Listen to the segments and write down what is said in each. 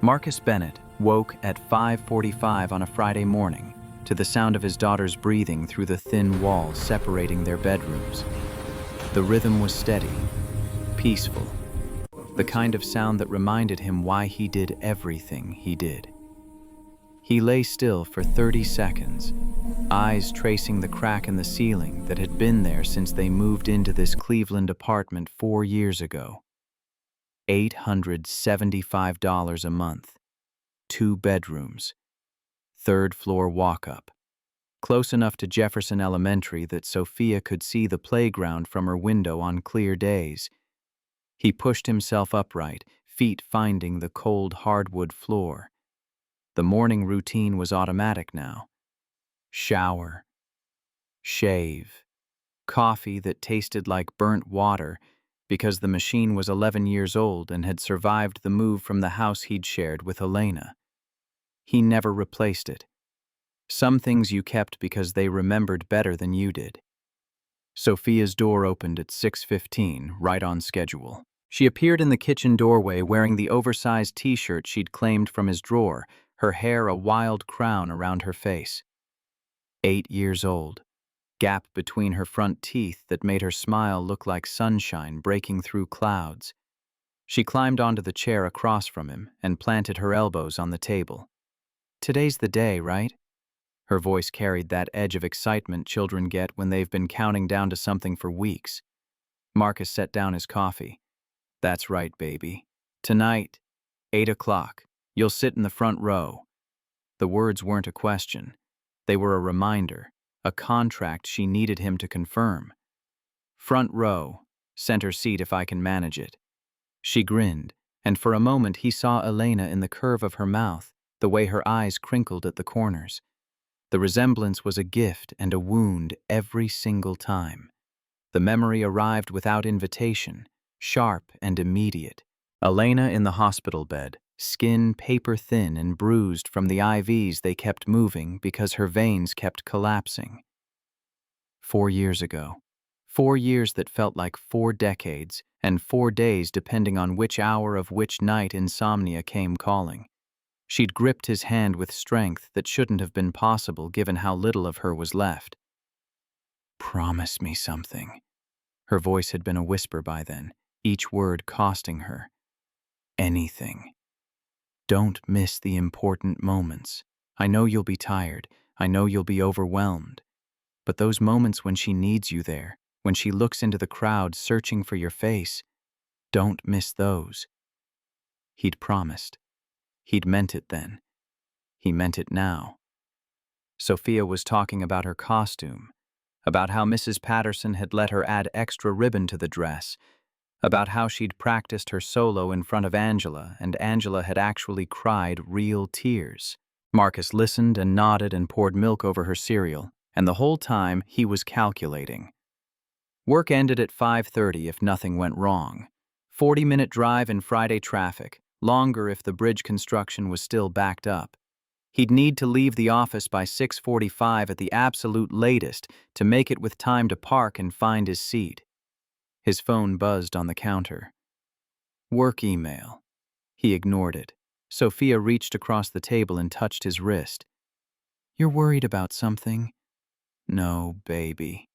Marcus Bennett woke at 5:45 on a Friday morning to the sound of his daughter's breathing through the thin wall separating their bedrooms. The rhythm was steady, peaceful, the kind of sound that reminded him why he did everything he did. He lay still for 30 seconds, eyes tracing the crack in the ceiling that had been there since they moved into this Cleveland apartment 4 years ago. $875 a month, 2 bedrooms, 3rd floor walk-up, close enough to Jefferson Elementary that Sophia could see the playground from her window on clear days. He pushed himself upright, feet finding the cold hardwood floor. The morning routine was automatic now. Shower, shave, coffee that tasted like burnt water because the machine was 11 years old and had survived the move from the house he'd shared with Elena. He never replaced it. Some things you kept because they remembered better than you did. Sophia's door opened at 6:15, right on schedule. She appeared in the kitchen doorway wearing the oversized t-shirt she'd claimed from his drawer, her hair a wild crown around her face. 8 years old. Gap between her front teeth that made her smile look like sunshine breaking through clouds. She climbed onto the chair across from him and planted her elbows on the table. "Today's the day, right?" Her voice carried that edge of excitement children get when they've been counting down to something for weeks. Marcus set down his coffee. "That's right, baby. Tonight, 8 o'clock, you'll sit in the front row." The words weren't a question. They were a reminder, a contract she needed him to confirm. "Front row, center seat if I can manage it." She grinned, and for a moment he saw Elena in the curve of her mouth, the way her eyes crinkled at the corners. The resemblance was a gift and a wound every single time. The memory arrived without invitation, sharp and immediate. Elena in the hospital bed, skin paper-thin and bruised from the IVs they kept moving because her veins kept collapsing. 4 years ago. 4 years that felt like 4 decades, and 4 days depending on which hour of which night insomnia came calling. She'd gripped his hand with strength that shouldn't have been possible given how little of her was left. "Promise me something." Her voice had been a whisper by then, each word costing her. "Anything. Don't miss the important moments. I know you'll be tired. I know you'll be overwhelmed. But those moments when she needs you there, when she looks into the crowd searching for your face, don't miss those." He'd promised. He'd meant it then. He meant it now. Sophia was talking about her costume, about how Mrs. Patterson had let her add extra ribbon to the dress, about how she'd practiced her solo in front of Angela, and Angela had actually cried real tears. Marcus listened and nodded and poured milk over her cereal, and the whole time he was calculating. Work ended at 5:30 if nothing went wrong. 40-minute drive in Friday traffic, longer if the bridge construction was still backed up. He'd need to leave the office by 6:45 at the absolute latest to make it with time to park and find his seat. His phone buzzed on the counter. Work email. He ignored it. Sophia reached across the table and touched his wrist. "You're worried about something?" "No, baby.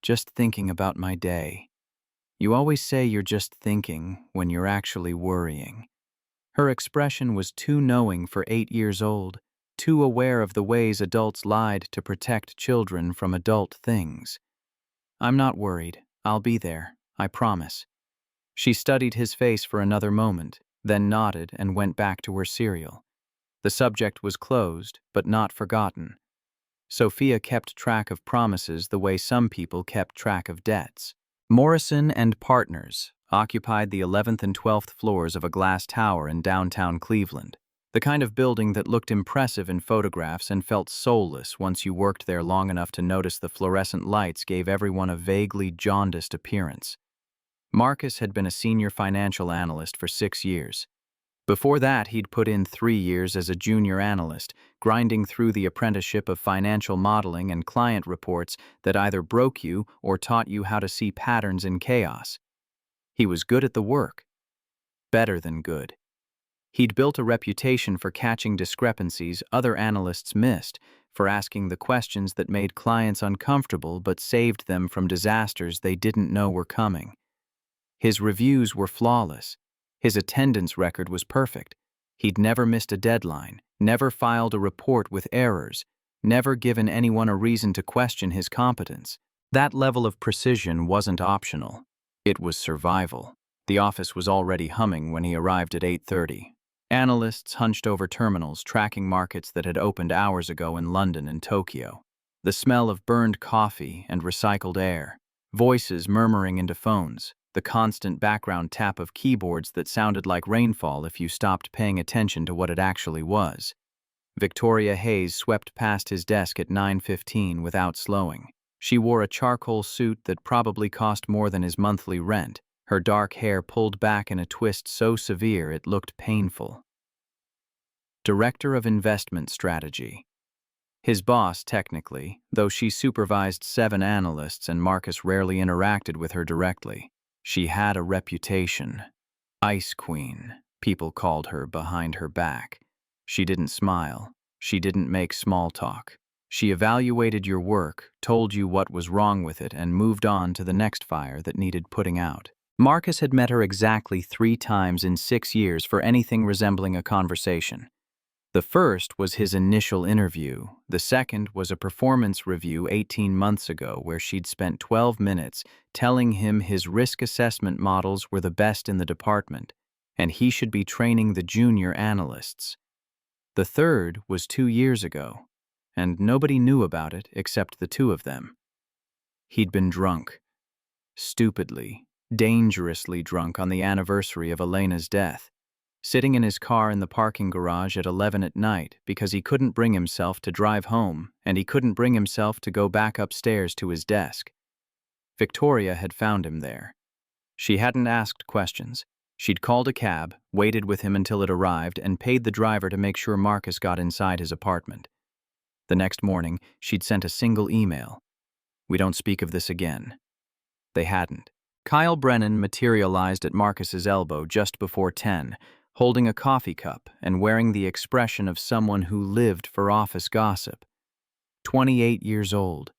Just thinking about my day." "You always say you're just thinking when you're actually worrying." Her expression was too knowing for 8 years old, too aware of the ways adults lied to protect children from adult things. "I'm not worried. I'll be there. I promise." She studied his face for another moment, then nodded and went back to her cereal. The subject was closed, but not forgotten. Sophia kept track of promises the way some people kept track of debts. Morrison and Partners occupied the 11th and 12th floors of a glass tower in downtown Cleveland, the kind of building that looked impressive in photographs and felt soulless once you worked there long enough to notice the fluorescent lights gave everyone a vaguely jaundiced appearance. Marcus had been a senior financial analyst for 6 years. Before that, he'd put in 3 years as a junior analyst, grinding through the apprenticeship of financial modeling and client reports that either broke you or taught you how to see patterns in chaos. He was good at the work. Better than good. He'd built a reputation for catching discrepancies other analysts missed, for asking the questions that made clients uncomfortable but saved them from disasters they didn't know were coming. His reviews were flawless. His attendance record was perfect. He'd never missed a deadline, never filed a report with errors, never given anyone a reason to question his competence. That level of precision wasn't optional. It was survival. The office was already humming when he arrived at 8:30. Analysts hunched over terminals, tracking markets that had opened hours ago in London and Tokyo. The smell of burned coffee and recycled air, voices murmuring into phones, the constant background tap of keyboards that sounded like rainfall if you stopped paying attention to what it actually was. Victoria Hayes swept past his desk at 9:15 without slowing. She wore a charcoal suit that probably cost more than his monthly rent, her dark hair pulled back in a twist so severe it looked painful. Director of Investment Strategy. His boss, technically, though she supervised 7 analysts and Marcus rarely interacted with her directly. She had a reputation. Ice Queen, people called her behind her back. She didn't smile. She didn't make small talk. She evaluated your work, told you what was wrong with it, and moved on to the next fire that needed putting out. Marcus had met her exactly 3 times in 6 years for anything resembling a conversation. The first was his initial interview. The second was a performance review 18 months ago where she'd spent 12 minutes telling him his risk assessment models were the best in the department, and he should be training the junior analysts. The third was 2 years ago, and nobody knew about it except the 2 of them. He'd been drunk. Stupidly, dangerously drunk on the anniversary of Elena's death, sitting in his car in the parking garage at 11 at night because he couldn't bring himself to drive home and he couldn't bring himself to go back upstairs to his desk. Victoria had found him there. She hadn't asked questions. She'd called a cab, waited with him until it arrived, and paid the driver to make sure Marcus got inside his apartment. The next morning, she'd sent a single email. "We don't speak of this again." They hadn't. Kyle Brennan materialized at Marcus's elbow just before 10, holding a coffee cup and wearing the expression of someone who lived for office gossip. 28 years old,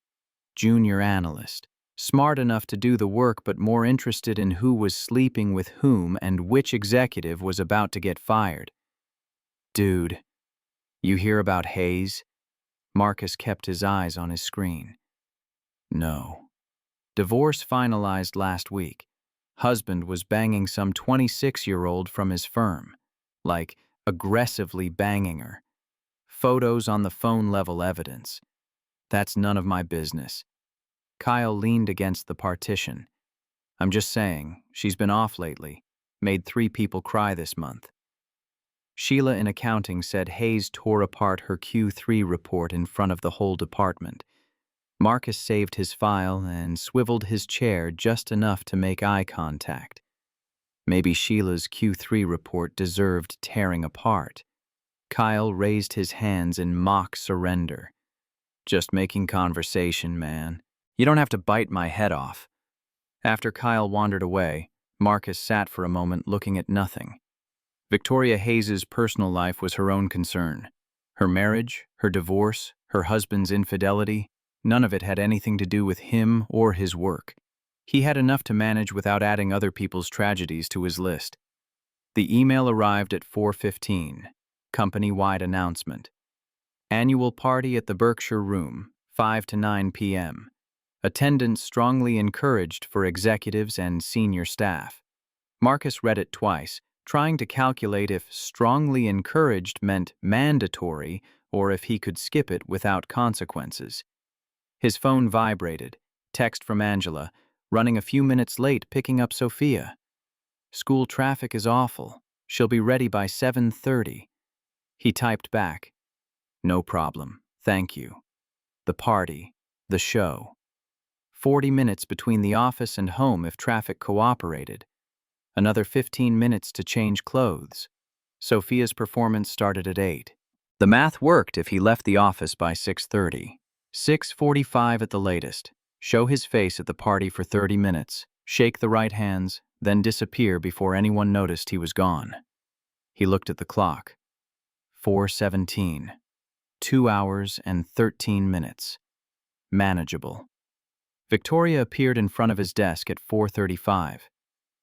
junior analyst, smart enough to do the work but more interested in who was sleeping with whom and which executive was about to get fired. "Dude, you hear about Hayes?" Marcus kept his eyes on his screen. "No." Divorce finalized last week. Husband was banging some 26-year-old from his firm. Like, aggressively banging her. Photos on the phone-level evidence. "That's none of my business." Kyle leaned against the partition. "I'm just saying, she's been off lately. Made 3 people cry this month." Sheila in accounting said Hayes tore apart her Q3 report in front of the whole department. Marcus saved his file and swiveled his chair just enough to make eye contact. Maybe Sheila's Q3 report deserved tearing apart. Kyle raised his hands in mock surrender. "Just making conversation, man. You don't have to bite my head off." After Kyle wandered away, Marcus sat for a moment looking at nothing. Victoria Hayes's personal life was her own concern. Her marriage, her divorce, her husband's infidelity, none of it had anything to do with him or his work. He had enough to manage without adding other people's tragedies to his list. The email arrived at 4:15. Company-wide announcement. Annual party at the Berkshire Room, 5 to 9 p.m. Attendance strongly encouraged for executives and senior staff. Marcus read it twice, trying to calculate if strongly encouraged meant mandatory or if he could skip it without consequences. His phone vibrated. Text from Angela, running a few minutes late picking up Sophia. "School traffic is awful. She'll be ready by 7:30. He typed back, "No problem, thank you." The party, the show. 40 minutes between the office and home if traffic cooperated. Another 15 minutes to change clothes. Sophia's performance started at 8. The math worked if he left the office by 6:30. 6:45 at the latest. Show his face at the party for 30 minutes, shake the right hands, then disappear before anyone noticed he was gone. He looked at the clock. 4:17. 2 hours and 13 minutes. Manageable. Victoria appeared in front of his desk at 4:35.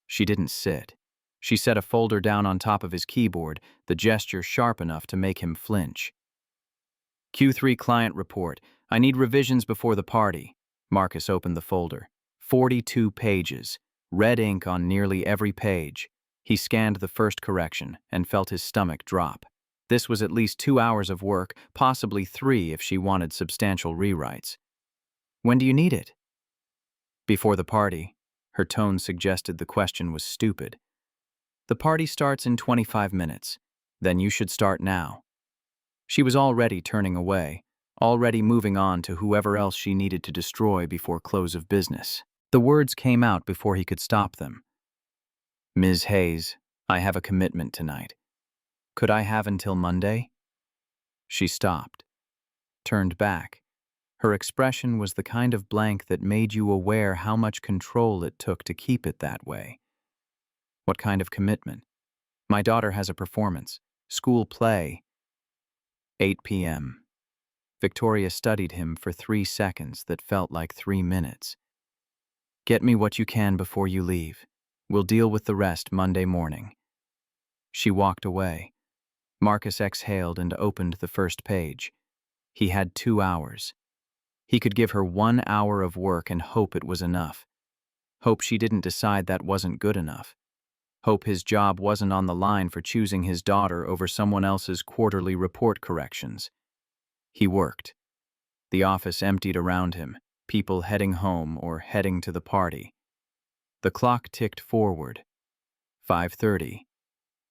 She didn't sit. She set a folder down on top of his keyboard, the gesture sharp enough to make him flinch. Q3 client report. I need revisions before the party. Marcus opened the folder. 42 pages. Red ink on nearly every page. He scanned the first correction and felt his stomach drop. This was at least 2 hours of work, possibly 3 if she wanted substantial rewrites. When do you need it? Before the party. Her tone suggested the question was stupid. The party starts in 25 minutes. Then you should start now. She was already turning away, already moving on to whoever else she needed to destroy before close of business. The words came out before he could stop them. Ms. Hayes, I have a commitment tonight. Could I have until Monday? She stopped, turned back. Her expression was the kind of blank that made you aware how much control it took to keep it that way. What kind of commitment? My daughter has a performance. School play. 8 p.m. Victoria studied him for 3 seconds that felt like 3 minutes. Get me what you can before you leave. We'll deal with the rest Monday morning. She walked away. Marcus exhaled and opened the first page. He had 2 hours. He could give her 1 hour of work and hope it was enough. Hope she didn't decide that wasn't good enough. Hope his job wasn't on the line for choosing his daughter over someone else's quarterly report corrections. He worked. The office emptied around him, people heading home or heading to the party. The clock ticked forward. 5:30.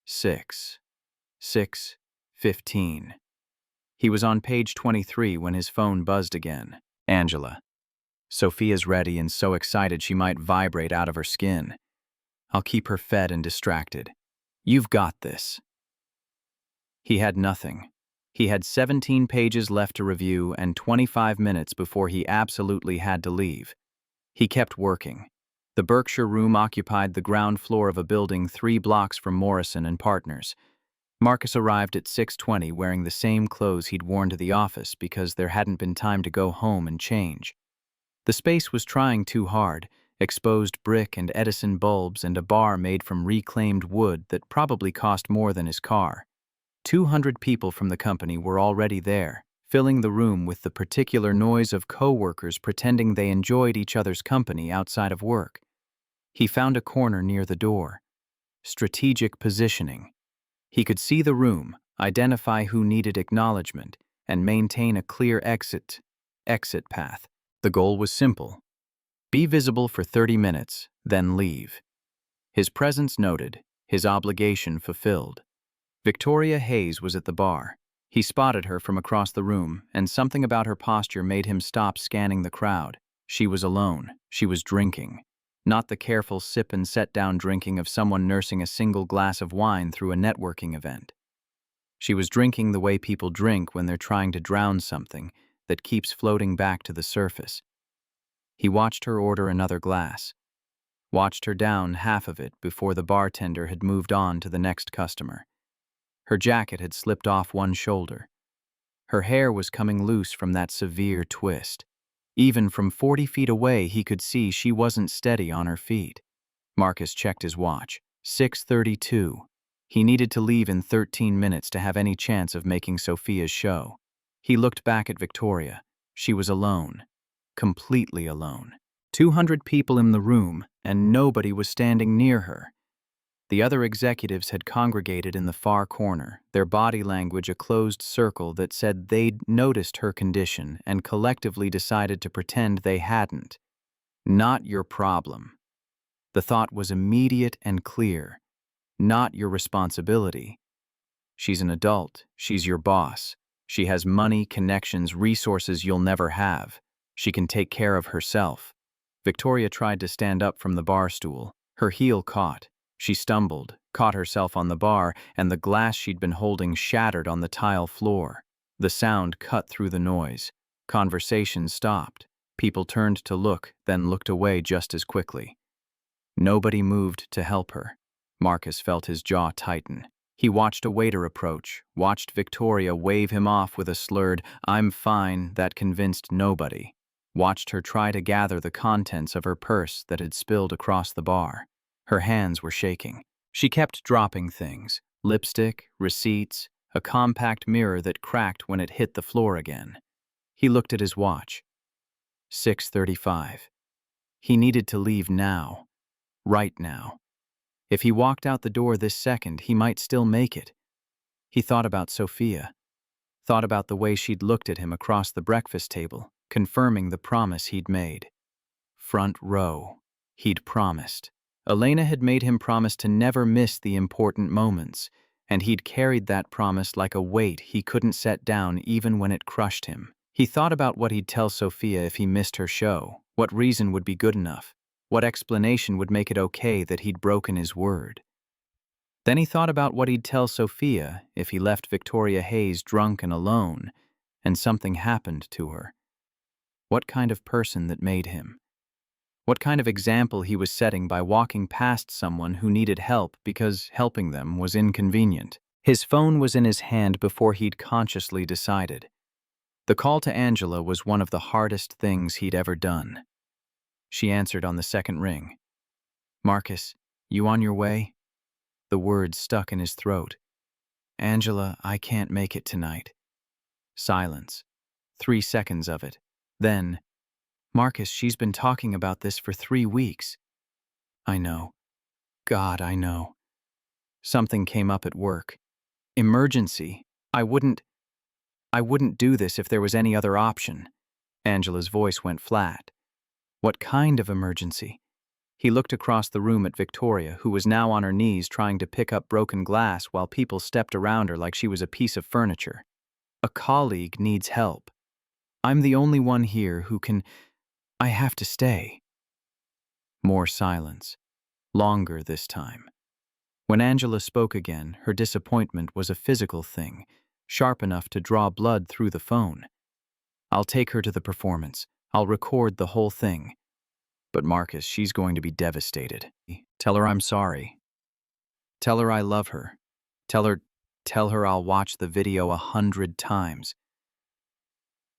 6. 6:15. He was on page 23 when his phone buzzed again. Angela. Sophia's ready and so excited she might vibrate out of her skin. I'll keep her fed and distracted. You've got this. He had nothing. He had 17 pages left to review and 25 minutes before he absolutely had to leave. He kept working. The Berkshire room occupied the ground floor of a building 3 blocks from Morrison and Partners. Marcus arrived at 6:20 wearing the same clothes he'd worn to the office because there hadn't been time to go home and change. The space was trying too hard, exposed brick and Edison bulbs and a bar made from reclaimed wood that probably cost more than his car. 200 people from the company were already there, filling the room with the particular noise of co-workers pretending they enjoyed each other's company outside of work. He found a corner near the door. Strategic positioning. He could see the room, identify who needed acknowledgement, and maintain a clear exit path. The goal was simple. Be visible for 30 minutes, then leave. His presence noted, his obligation fulfilled. Victoria Hayes was at the bar. He spotted her from across the room, and something about her posture made him stop scanning the crowd. She was alone. She was drinking. Not the careful sip and set-down drinking of someone nursing a single glass of wine through a networking event. She was drinking the way people drink when they're trying to drown something that keeps floating back to the surface. He watched her order another glass, watched her down half of it before the bartender had moved on to the next customer. Her jacket had slipped off one shoulder. Her hair was coming loose from that severe twist. Even from 40 feet away, he could see she wasn't steady on her feet. Marcus checked his watch. 6:32. He needed to leave in 13 minutes to have any chance of making Sophia's show. He looked back at Victoria. She was alone. Completely alone. 200 people in the room, and nobody was standing near her. The other executives had congregated in the far corner, their body language a closed circle that said they'd noticed her condition and collectively decided to pretend they hadn't. Not your problem. The thought was immediate and clear. Not your responsibility. She's an adult. She's your boss. She has money, connections, resources you'll never have. She can take care of herself. Victoria tried to stand up from the bar stool. Her heel caught. She stumbled, caught herself on the bar, and the glass she'd been holding shattered on the tile floor. The sound cut through the noise. Conversation stopped. People turned to look, then looked away just as quickly. Nobody moved to help her. Marcus felt his jaw tighten. He watched a waiter approach, watched Victoria wave him off with a slurred, "I'm fine," that convinced nobody. Watched her try to gather the contents of her purse that had spilled across the bar. Her hands were shaking. She kept dropping things: lipstick, receipts, a compact mirror that cracked when it hit the floor again. He looked at his watch. 6:35. He needed to leave now. Right now. If he walked out the door this second, he might still make it. He thought about Sophia. Thought about the way she'd looked at him across the breakfast table, confirming the promise he'd made. Front row. He'd promised. Elena had made him promise to never miss the important moments, and he'd carried that promise like a weight he couldn't set down even when it crushed him. He thought about what he'd tell Sophia if he missed her show, what reason would be good enough, what explanation would make it okay that he'd broken his word. Then he thought about what he'd tell Sophia if he left Victoria Hayes drunk and alone, and something happened to her. What kind of person that made him? What kind of example he was setting by walking past someone who needed help because helping them was inconvenient. His phone was in his hand before he'd consciously decided. The call to Angela was one of the hardest things he'd ever done. She answered on the second ring. "Marcus, you on your way?" The words stuck in his throat. "Angela, I can't make it tonight." Silence. 3 seconds of it. Then, "Marcus, she's been talking about this for 3 weeks." "I know. God, I know. Something came up at work. Emergency. I wouldn't do this if there was any other option." Angela's voice went flat. What kind of emergency? He looked across the room at Victoria, who was now on her knees trying to pick up broken glass while people stepped around her like she was a piece of furniture. "A colleague needs help. I'm the only one here who can... I have to stay." More silence. Longer this time. When Angela spoke again, her disappointment was a physical thing, sharp enough to draw blood through the phone. "I'll take her to the performance. I'll record the whole thing." "But Marcus, she's going to be devastated. Tell her I'm sorry. Tell her I love her. Tell her I'll watch the video 100 times.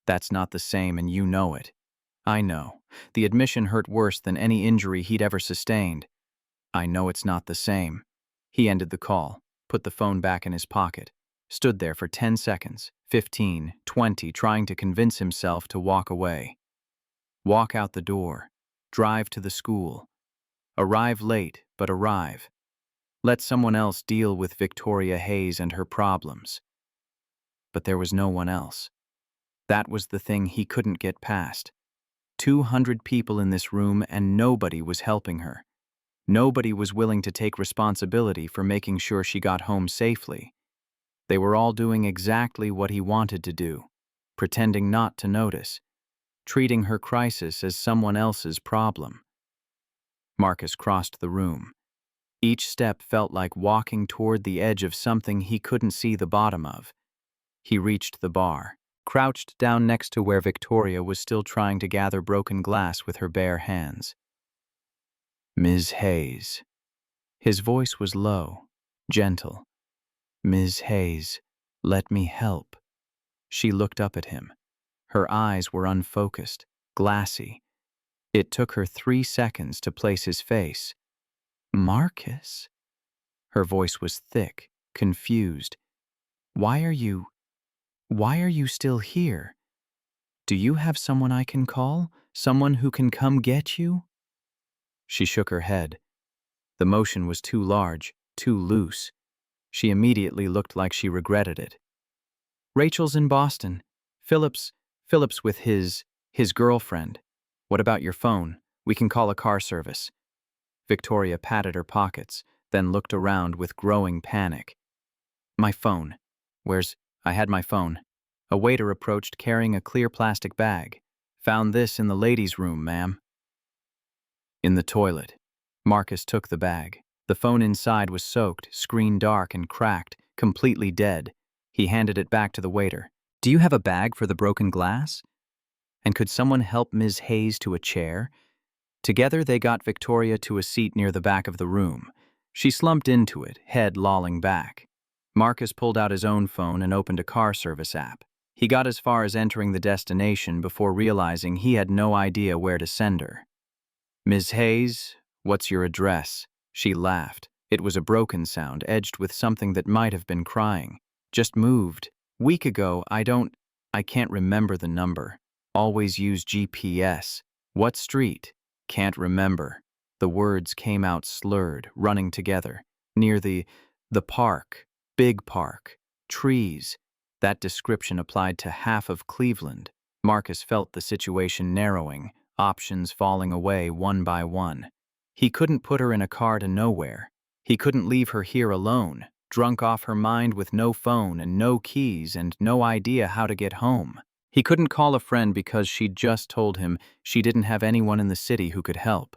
That's not the same, and you know it." "I know. The admission hurt worse than any injury he'd ever sustained." "I know it's not the same." He ended the call, put the phone back in his pocket, stood there for 10 seconds, 15, 20, trying to convince himself to walk away. Walk out the door. Drive to the school. Arrive late, but arrive. Let someone else deal with Victoria Hayes and her problems. But there was no one else. That was the thing he couldn't get past. 200 people in this room, and nobody was helping her. Nobody was willing to take responsibility for making sure she got home safely. They were all doing exactly what he wanted to do, pretending not to notice, treating her crisis as someone else's problem. Marcus crossed the room. Each step felt like walking toward the edge of something he couldn't see the bottom of. He reached the bar, crouched down next to where Victoria was still trying to gather broken glass with her bare hands. "Ms. Hayes." His voice was low, gentle. "Ms. Hayes, let me help." She looked up at him. Her eyes were unfocused, glassy. It took her 3 seconds to place his face. "Marcus?" Her voice was thick, confused. Why are you still here? Do you have someone I can call? Someone who can come get you?" She shook her head. The motion was too large, too loose. She immediately looked like she regretted it. "Rachel's in Boston. Philip's with his girlfriend. What about your phone? We can call a car service." Victoria patted her pockets, then looked around with growing panic. "My phone. I had my phone." A waiter approached carrying a clear plastic bag. "Found this in the ladies' room, ma'am." In the toilet. Marcus took the bag. The phone inside was soaked, screen dark and cracked, completely dead. He handed it back to the waiter. "Do you have a bag for the broken glass? And could someone help Ms. Hayes to a chair?" Together they got Victoria to a seat near the back of the room. She slumped into it, head lolling back. Marcus pulled out his own phone and opened a car service app. He got as far as entering the destination before realizing he had no idea where to send her. "Ms. Hayes, what's your address?" She laughed. It was a broken sound, edged with something that might have been crying. "Just moved. Week ago, I can't remember the number. Always use GPS. What street? Can't remember." The words came out slurred, running together. "Near the park. Big park. Trees." That description applied to half of Cleveland. Marcus felt the situation narrowing, options falling away one by one. He couldn't put her in a car to nowhere. He couldn't leave her here alone, drunk off her mind with no phone and no keys and no idea how to get home. He couldn't call a friend because she'd just told him she didn't have anyone in the city who could help.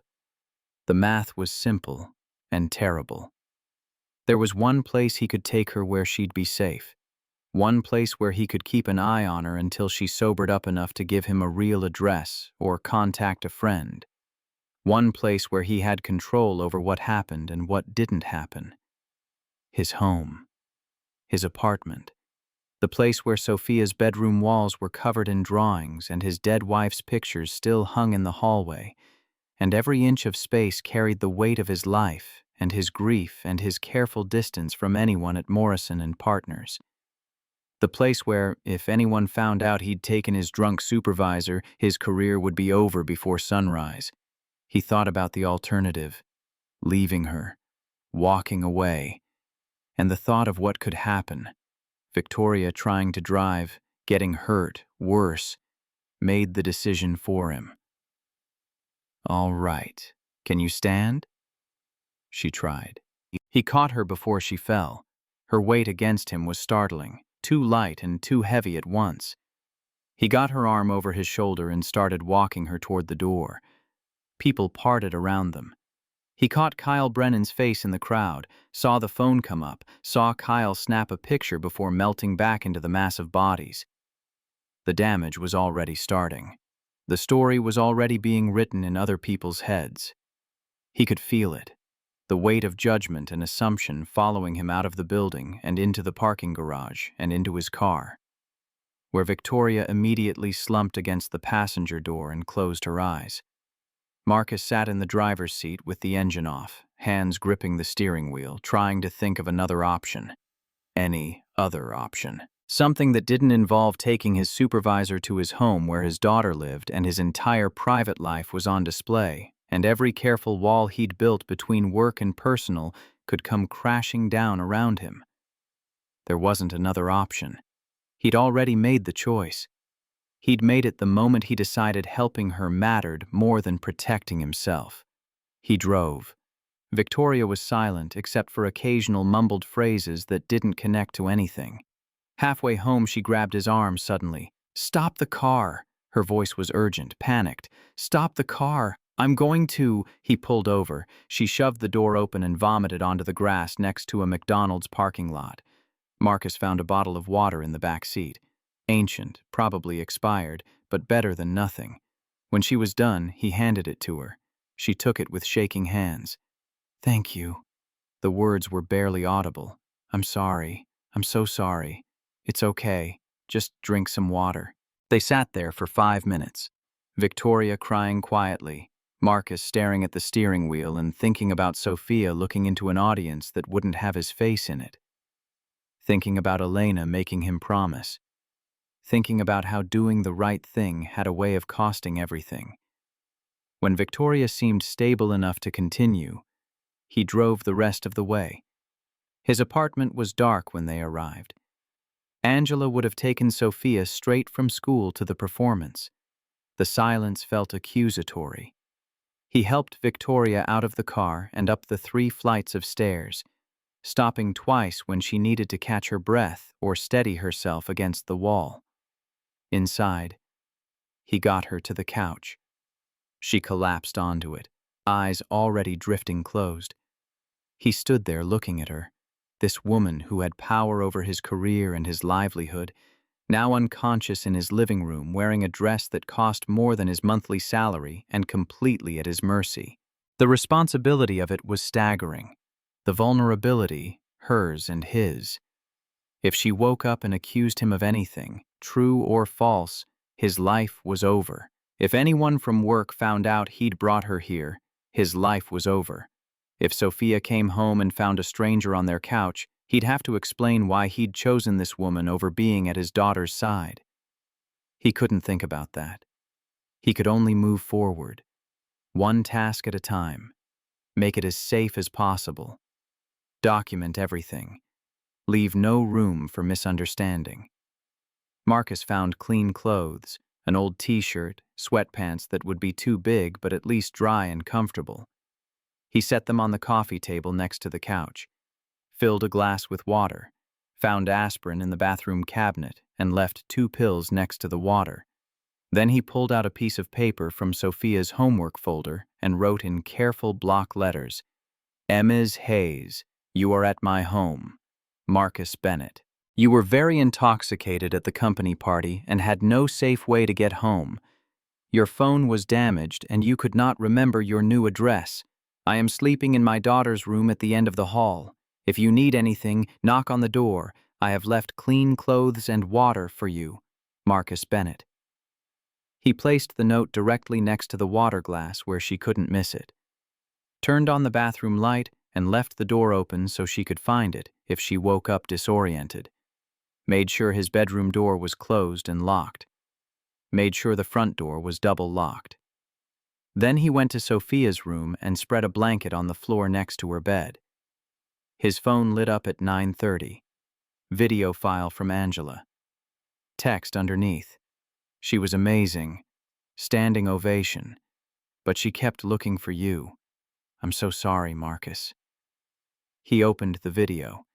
The math was simple and terrible. There was one place he could take her where she'd be safe. One place where he could keep an eye on her until she sobered up enough to give him a real address or contact a friend. One place where he had control over what happened and what didn't happen. His home. His apartment. The place where Sophia's bedroom walls were covered in drawings and his dead wife's pictures still hung in the hallway, and every inch of space carried the weight of his life and his grief and his careful distance from anyone at Morrison and Partners. The place where, if anyone found out he'd taken his drunk supervisor, his career would be over before sunrise. He thought about the alternative, leaving her, walking away, and the thought of what could happen. Victoria trying to drive, getting hurt, worse, made the decision for him. "All right. Can you stand?" She tried. He caught her before she fell. Her weight against him was startling, too light and too heavy at once. He got her arm over his shoulder and started walking her toward the door. People parted around them. He caught Kyle Brennan's face in the crowd, saw the phone come up, saw Kyle snap a picture before melting back into the mass of bodies. The damage was already starting. The story was already being written in other people's heads. He could feel it, the weight of judgment and assumption following him out of the building and into the parking garage and into his car, where Victoria immediately slumped against the passenger door and closed her eyes. Marcus sat in the driver's seat with the engine off, hands gripping the steering wheel, trying to think of another option. Any other option. Something that didn't involve taking his supervisor to his home where his daughter lived and his entire private life was on display, and every careful wall he'd built between work and personal could come crashing down around him. There wasn't another option. He'd already made the choice. He'd made it the moment he decided helping her mattered more than protecting himself. He drove. Victoria was silent except for occasional mumbled phrases that didn't connect to anything. Halfway home, she grabbed his arm suddenly. "Stop the car!" Her voice was urgent, panicked. "Stop the car! I'm going to—" He pulled over. She shoved the door open and vomited onto the grass next to a McDonald's parking lot. Marcus found a bottle of water in the back seat. Ancient, probably expired, but better than nothing. When she was done, he handed it to her. She took it with shaking hands. "Thank you." The words were barely audible. "I'm sorry. I'm so sorry. It's okay. Just drink some water." They sat there for 5 minutes. Victoria crying quietly, Marcus staring at the steering wheel and thinking about Sophia looking into an audience that wouldn't have his face in it. Thinking about Elena making him promise. Thinking about how doing the right thing had a way of costing everything. When Victoria seemed stable enough to continue, he drove the rest of the way. His apartment was dark when they arrived. Angela would have taken Sophia straight from school to the performance. The silence felt accusatory. He helped Victoria out of the car and up the 3 flights of stairs, stopping twice when she needed to catch her breath or steady herself against the wall. Inside, he got her to the couch. She collapsed onto it, eyes already drifting closed. He stood there looking at her, this woman who had power over his career and his livelihood, now unconscious in his living room wearing a dress that cost more than his monthly salary and completely at his mercy. The responsibility of it was staggering. The vulnerability, hers and his. If she woke up and accused him of anything, true or false, his life was over. If anyone from work found out he'd brought her here, his life was over. If Sophia came home and found a stranger on their couch, he'd have to explain why he'd chosen this woman over being at his daughter's side. He couldn't think about that. He could only move forward, one task at a time, make it as safe as possible, document everything, leave no room for misunderstanding. Marcus found clean clothes, an old t-shirt, sweatpants that would be too big but at least dry and comfortable. He set them on the coffee table next to the couch, filled a glass with water, found aspirin in the bathroom cabinet, and left 2 pills next to the water. Then he pulled out a piece of paper from Sophia's homework folder and wrote in careful block letters, "Ms. Hayes, you are at my home. Marcus Bennett. You were very intoxicated at the company party and had no safe way to get home. Your phone was damaged and you could not remember your new address. I am sleeping in my daughter's room at the end of the hall. If you need anything, knock on the door. I have left clean clothes and water for you. Marcus Bennett." He placed the note directly next to the water glass where she couldn't miss it, turned on the bathroom light, and left the door open so she could find it if she woke up disoriented. Made sure his bedroom door was closed and locked. Made sure the front door was double locked. Then he went to Sophia's room and spread a blanket on the floor next to her bed. His phone lit up at 9:30. Video file from Angela. Text underneath. She was amazing. Standing ovation. But she kept looking for you. I'm so sorry, Marcus. He opened the video.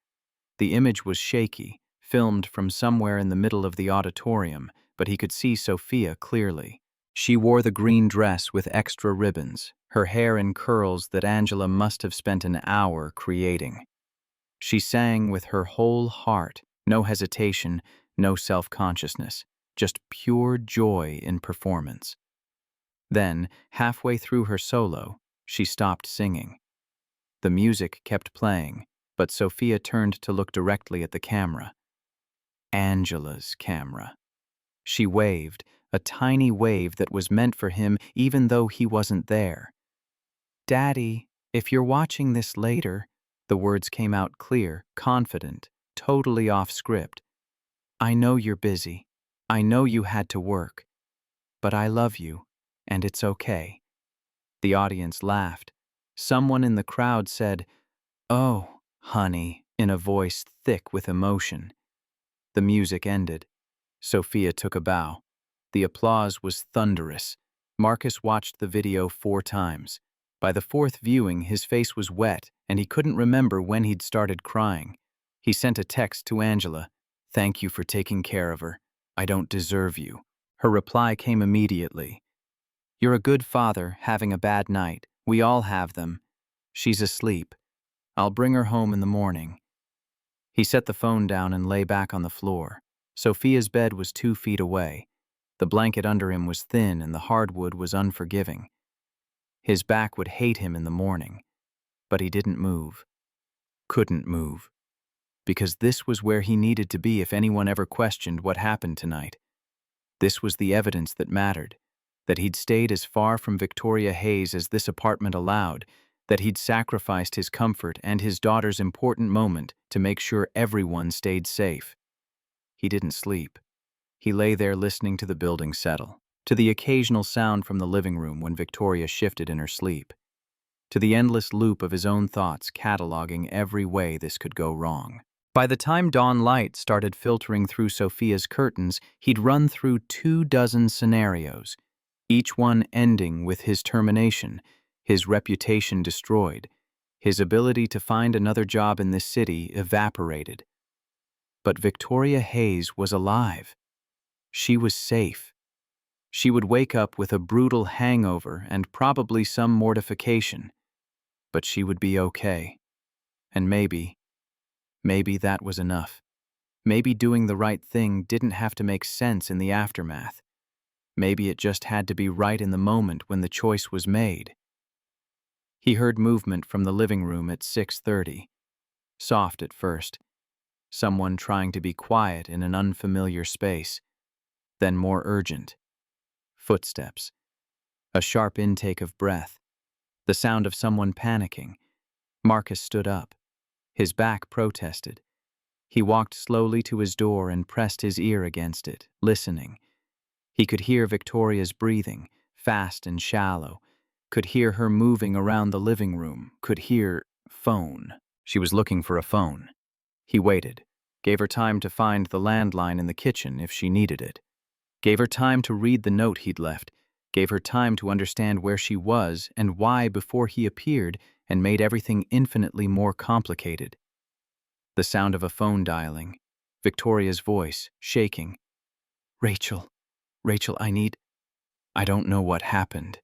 The image was shaky, filmed from somewhere in the middle of the auditorium, but he could see Sophia clearly. She wore the green dress with extra ribbons, her hair in curls that Angela must have spent an hour creating. She sang with her whole heart, no hesitation, no self-consciousness, just pure joy in performance. Then, halfway through her solo, she stopped singing. The music kept playing, but Sophia turned to look directly at the camera. Angela's camera. She waved, a tiny wave that was meant for him even though he wasn't there. "Daddy, if you're watching this later," the words came out clear, confident, totally off script. "I know you're busy. I know you had to work. But I love you, and it's okay." The audience laughed. Someone in the crowd said, "Oh, honey," in a voice thick with emotion. The music ended. Sophia took a bow. The applause was thunderous. Marcus watched the video 4 times. By the 4th viewing, his face was wet, and he couldn't remember when he'd started crying. He sent a text to Angela. "Thank you for taking care of her. I don't deserve you." Her reply came immediately. "You're a good father, having a bad night. We all have them. She's asleep. I'll bring her home in the morning." He set the phone down and lay back on the floor. Sophia's bed was 2 feet away. The blanket under him was thin and the hardwood was unforgiving. His back would hate him in the morning. But he didn't move. Couldn't move. Because this was where he needed to be if anyone ever questioned what happened tonight. This was the evidence that mattered. That he'd stayed as far from Victoria Hayes as this apartment allowed, that he'd sacrificed his comfort and his daughter's important moment to make sure everyone stayed safe. He didn't sleep. He lay there listening to the building settle, to the occasional sound from the living room when Victoria shifted in her sleep, to the endless loop of his own thoughts cataloging every way this could go wrong. By the time dawn light started filtering through Sophia's curtains, he'd run through 24 scenarios, each one ending with his termination, his reputation destroyed, his ability to find another job in this city evaporated. But Victoria Hayes was alive. She was safe. She would wake up with a brutal hangover and probably some mortification, but she would be okay. And maybe that was enough. Maybe doing the right thing didn't have to make sense in the aftermath. Maybe it just had to be right in the moment when the choice was made. He heard movement from the living room at 6:30. Soft at first. someone trying to be quiet in an unfamiliar space. Then more urgent. Footsteps. A sharp intake of breath. The sound of someone panicking. Marcus stood up. His back protested. He walked slowly to his door and pressed his ear against it, listening. He could hear Victoria's breathing, fast and shallow, could hear her moving around the living room, could hear phone. She was looking for a phone. He waited, gave her time to find the landline in the kitchen if she needed it, gave her time to read the note he'd left, gave her time to understand where she was and why before he appeared, and made everything infinitely more complicated. The sound of a phone dialing, Victoria's voice, shaking. Rachel, I don't know what happened.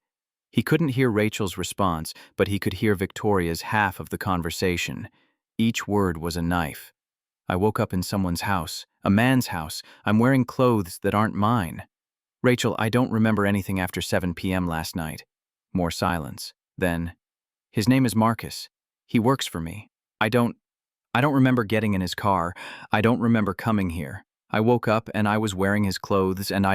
He couldn't hear Rachel's response, but he could hear Victoria's half of the conversation. Each word was a knife. I woke up in someone's house, a man's house. I'm wearing clothes that aren't mine. Rachel, I don't remember anything after 7 p.m. last night. More silence. Then, his name is Marcus. He works for me. I don't remember getting in his car. I don't remember coming here. I woke up and I was wearing his clothes and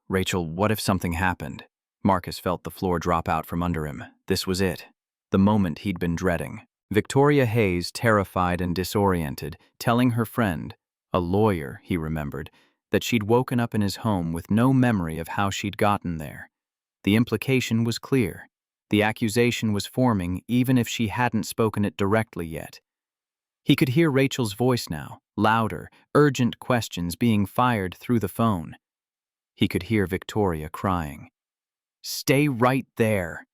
Rachel, what if something happened? Marcus felt the floor drop out from under him. This was it. The moment he'd been dreading. Victoria Hayes, terrified and disoriented, telling her friend, a lawyer, he remembered, that she'd woken up in his home with no memory of how she'd gotten there. The implication was clear. The accusation was forming even if she hadn't spoken it directly yet. He could hear Rachel's voice now, louder, urgent questions being fired through the phone. He could hear Victoria crying. Stay right there.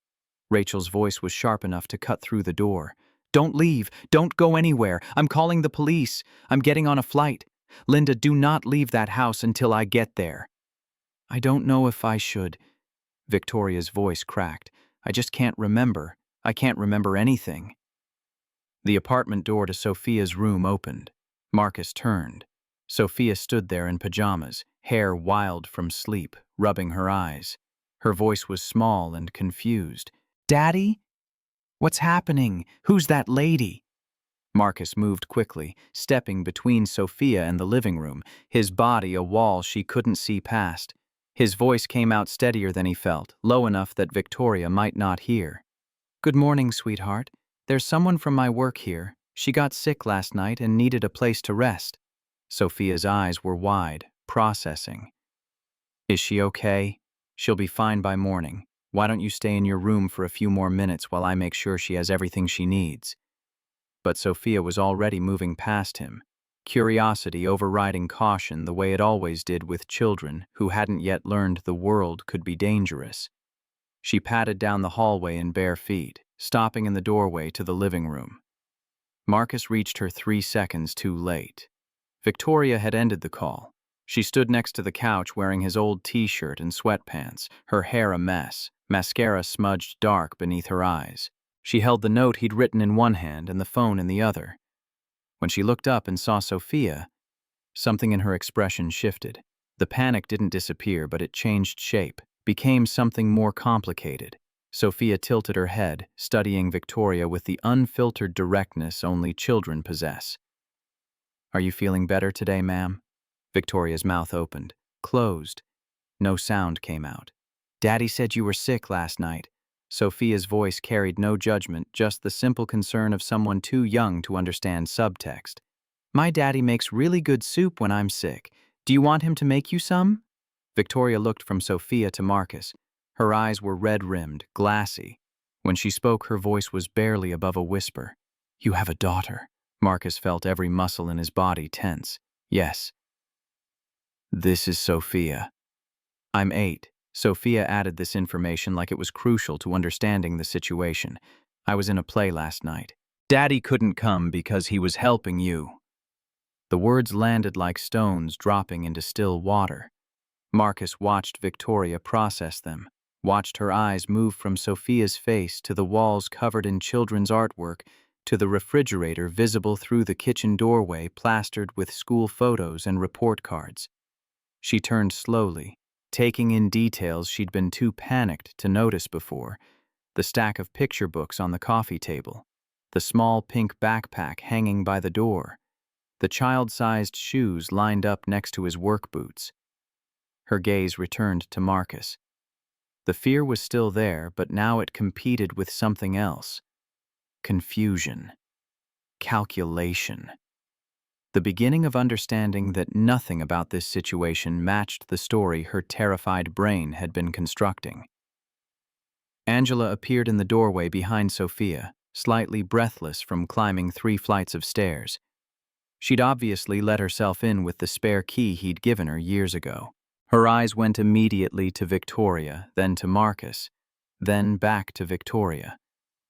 Rachel's voice was sharp enough to cut through the door. Don't leave. Don't go anywhere. I'm calling the police. I'm getting on a flight. Linda, do not leave that house until I get there. I don't know if I should. Victoria's voice cracked. I just can't remember. I can't remember anything. The apartment door to Sophia's room opened. Marcus turned. Sophia stood there in pajamas, hair wild from sleep, rubbing her eyes. Her voice was small and confused. Daddy? What's happening? Who's that lady? Marcus moved quickly, stepping between Sophia and the living room, his body a wall she couldn't see past. His voice came out steadier than he felt, low enough that Victoria might not hear. Good morning, sweetheart. There's someone from my work here. She got sick last night and needed a place to rest. Sophia's eyes were wide, processing. Is she okay? She'll be fine by morning. Why don't you stay in your room for a few more minutes while I make sure she has everything she needs? But Sophia was already moving past him, curiosity overriding caution the way it always did with children who hadn't yet learned the world could be dangerous. She padded down the hallway in bare feet, stopping in the doorway to the living room. Marcus reached her 3 seconds too late. Victoria had ended the call. She stood next to the couch wearing his old t-shirt and sweatpants, her hair a mess, mascara smudged dark beneath her eyes. She held the note he'd written in one hand and the phone in the other. When she looked up and saw Sophia, something in her expression shifted. The panic didn't disappear, but it changed shape, became something more complicated. Sophia tilted her head, studying Victoria with the unfiltered directness only children possess. Are you feeling better today, ma'am? Victoria's mouth opened, closed. No sound came out. Daddy said you were sick last night. Sophia's voice carried no judgment, just the simple concern of someone too young to understand subtext. My daddy makes really good soup when I'm sick. Do you want him to make you some? Victoria looked from Sophia to Marcus. Her eyes were red-rimmed, glassy. When she spoke, her voice was barely above a whisper. You have a daughter. Marcus felt every muscle in his body tense. Yes. This is Sophia. I'm 8. Sophia added this information like it was crucial to understanding the situation. I was in a play last night. Daddy couldn't come because he was helping you. The words landed like stones dropping into still water. Marcus watched Victoria process them, watched her eyes move from Sophia's face to the walls covered in children's artwork to the refrigerator visible through the kitchen doorway plastered with school photos and report cards. She turned slowly, taking in details she'd been too panicked to notice before, the stack of picture books on the coffee table, the small pink backpack hanging by the door, the child-sized shoes lined up next to his work boots. Her gaze returned to Marcus. The fear was still there, but now it competed with something else. Confusion. Calculation. The beginning of understanding that nothing about this situation matched the story her terrified brain had been constructing. Angela appeared in the doorway behind Sophia, slightly breathless from climbing 3 flights of stairs. She'd obviously let herself in with the spare key he'd given her years ago. Her eyes went immediately to Victoria, then to Marcus, then back to Victoria.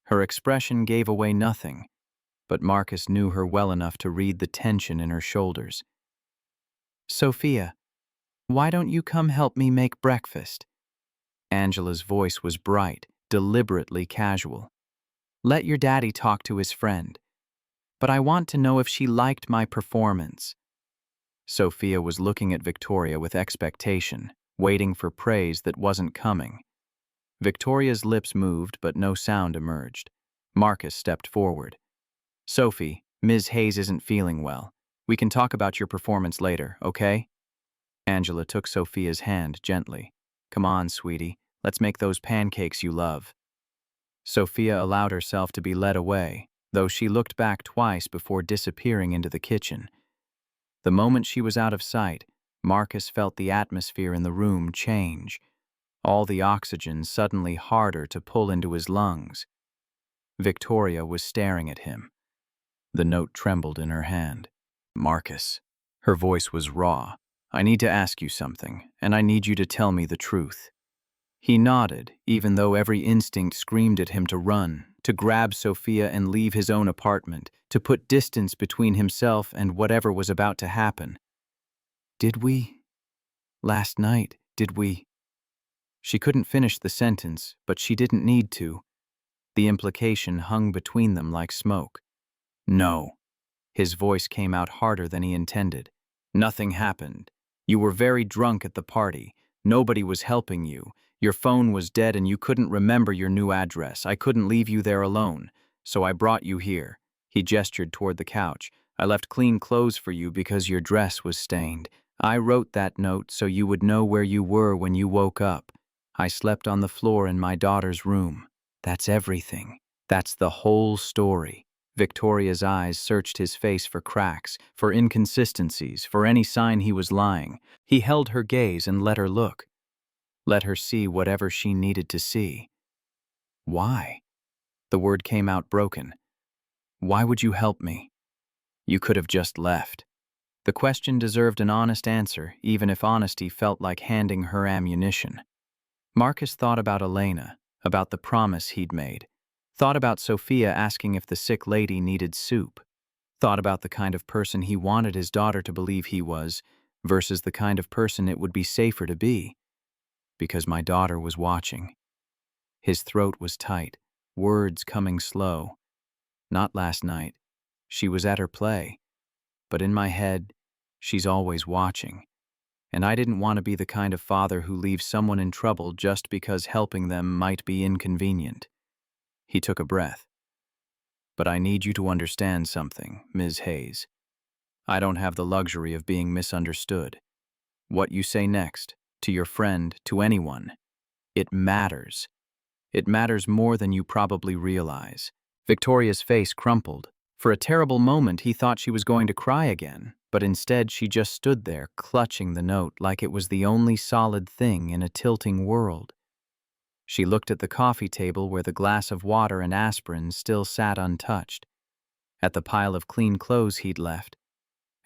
Her expression gave away nothing, but Marcus knew her well enough to read the tension in her shoulders. "Sophia, why don't you come help me make breakfast?" Angela's voice was bright, deliberately casual. "Let your daddy talk to his friend. But I want to know if she liked my performance." Sophia was looking at Victoria with expectation, waiting for praise that wasn't coming. Victoria's lips moved, but no sound emerged. Marcus stepped forward. "Sophie, Ms. Hayes isn't feeling well. We can talk about your performance later, okay?" Angela took Sophia's hand gently. "Come on, sweetie. Let's make those pancakes you love." Sophia allowed herself to be led away, though she looked back twice before disappearing into the kitchen. The moment she was out of sight, Marcus felt the atmosphere in the room change, all the oxygen suddenly harder to pull into his lungs. Victoria was staring at him. The note trembled in her hand. "Marcus." Her voice was raw. "I need to ask you something, and I need you to tell me the truth." He nodded, even though every instinct screamed at him to run, to grab Sophia and leave his own apartment, to put distance between himself and whatever was about to happen. "Did we? Last night, did we?" She couldn't finish the sentence, but she didn't need to. The implication hung between them like smoke. "No." His voice came out harder than he intended. "Nothing happened. You were very drunk at the party. Nobody was helping you. Your phone was dead and you couldn't remember your new address. I couldn't leave you there alone, so I brought you here." He gestured toward the couch. "I left clean clothes for you because your dress was stained. I wrote that note so you would know where you were when you woke up. I slept on the floor in my daughter's room. That's everything. That's the whole story." Victoria's eyes searched his face for cracks, for inconsistencies, for any sign he was lying. He held her gaze and let her look. Let her see whatever she needed to see. "Why?" The word came out broken. "Why would you help me? You could have just left." The question deserved an honest answer, even if honesty felt like handing her ammunition. Marcus thought about Elena, about the promise he'd made. Thought about Sophia asking if the sick lady needed soup. Thought about the kind of person he wanted his daughter to believe he was, versus the kind of person it would be safer to be. "Because my daughter was watching." His throat was tight, words coming slow. "Not last night. She was at her play. But in my head, she's always watching. And I didn't want to be the kind of father who leaves someone in trouble just because helping them might be inconvenient." He took a breath. "But I need you to understand something, Ms. Hayes. I don't have the luxury of being misunderstood. What you say next, to your friend, to anyone, it matters. It matters more than you probably realize." Victoria's face crumpled. For a terrible moment, he thought she was going to cry again, but instead she just stood there, clutching the note like it was the only solid thing in a tilting world. She looked at the coffee table where the glass of water and aspirin still sat untouched, at the pile of clean clothes he'd left,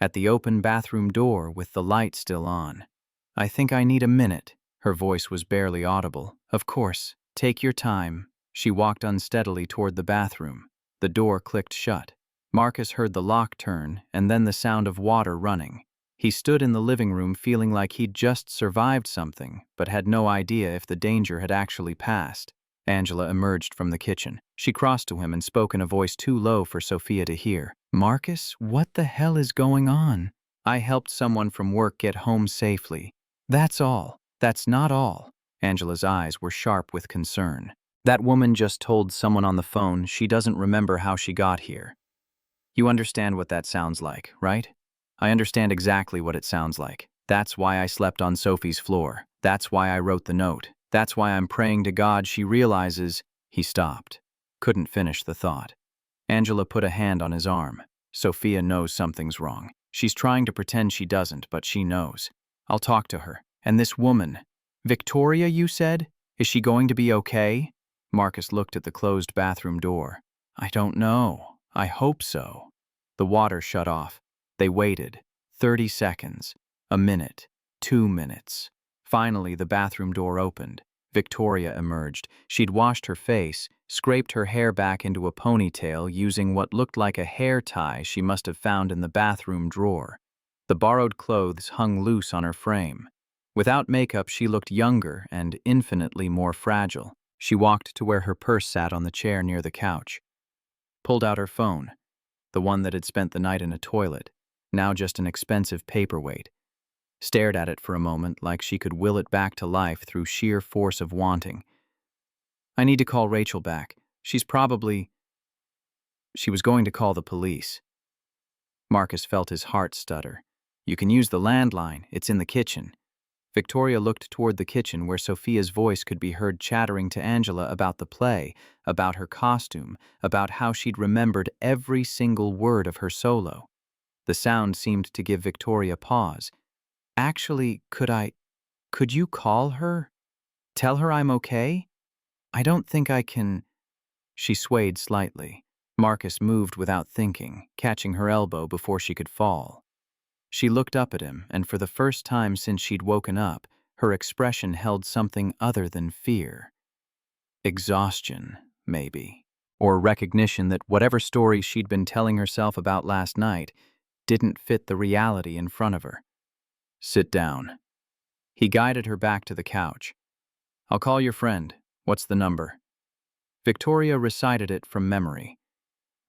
at the open bathroom door with the light still on. "I think I need a minute." Her voice was barely audible. "Of course, take your time." She walked unsteadily toward the bathroom. The door clicked shut. Marcus heard the lock turn and then the sound of water running. He stood in the living room feeling like he'd just survived something, but had no idea if the danger had actually passed. Angela emerged from the kitchen. She crossed to him and spoke in a voice too low for Sophia to hear. "Marcus, what the hell is going on?" "I helped someone from work get home safely. That's all." "That's not all." Angela's eyes were sharp with concern. "That woman just told someone on the phone she doesn't remember how she got here." You understand what that sounds like, right? I understand exactly what it sounds like. That's why I slept on Sophie's floor. That's why I wrote the note. That's why I'm praying to God she realizes. He stopped. Couldn't finish the thought. Angela put a hand on his arm. Sophia knows something's wrong. She's trying to pretend she doesn't, but she knows. I'll talk to her. And this woman, Victoria, you said? Is she going to be okay? Marcus looked at the closed bathroom door. I don't know. I hope so. The water shut off. They waited. 30 seconds. A minute. 2 minutes. Finally, the bathroom door opened. Victoria emerged. She'd washed her face, scraped her hair back into a ponytail using what looked like a hair tie she must have found in the bathroom drawer. The borrowed clothes hung loose on her frame. Without makeup, she looked younger and infinitely more fragile. She walked to where her purse sat on the chair near the couch. Pulled out her phone, the one that had spent the night in a toilet, now just an expensive paperweight. Stared at it for a moment like she could will it back to life through sheer force of wanting. I need to call Rachel back. She was going to call the police. Marcus felt his heart stutter. You can use the landline. It's in the kitchen. Victoria looked toward the kitchen where Sophia's voice could be heard chattering to Angela about the play, about her costume, about how she'd remembered every single word of her solo. The sound seemed to give Victoria pause. Actually, could you call her? Tell her I'm okay? I don't think I can. She swayed slightly. Marcus moved without thinking, catching her elbow before she could fall. She looked up at him, and for the first time since she'd woken up, her expression held something other than fear. Exhaustion, maybe. Or recognition that whatever story she'd been telling herself about last night didn't fit the reality in front of her. Sit down. He guided her back to the couch. I'll call your friend. What's the number? Victoria recited it from memory.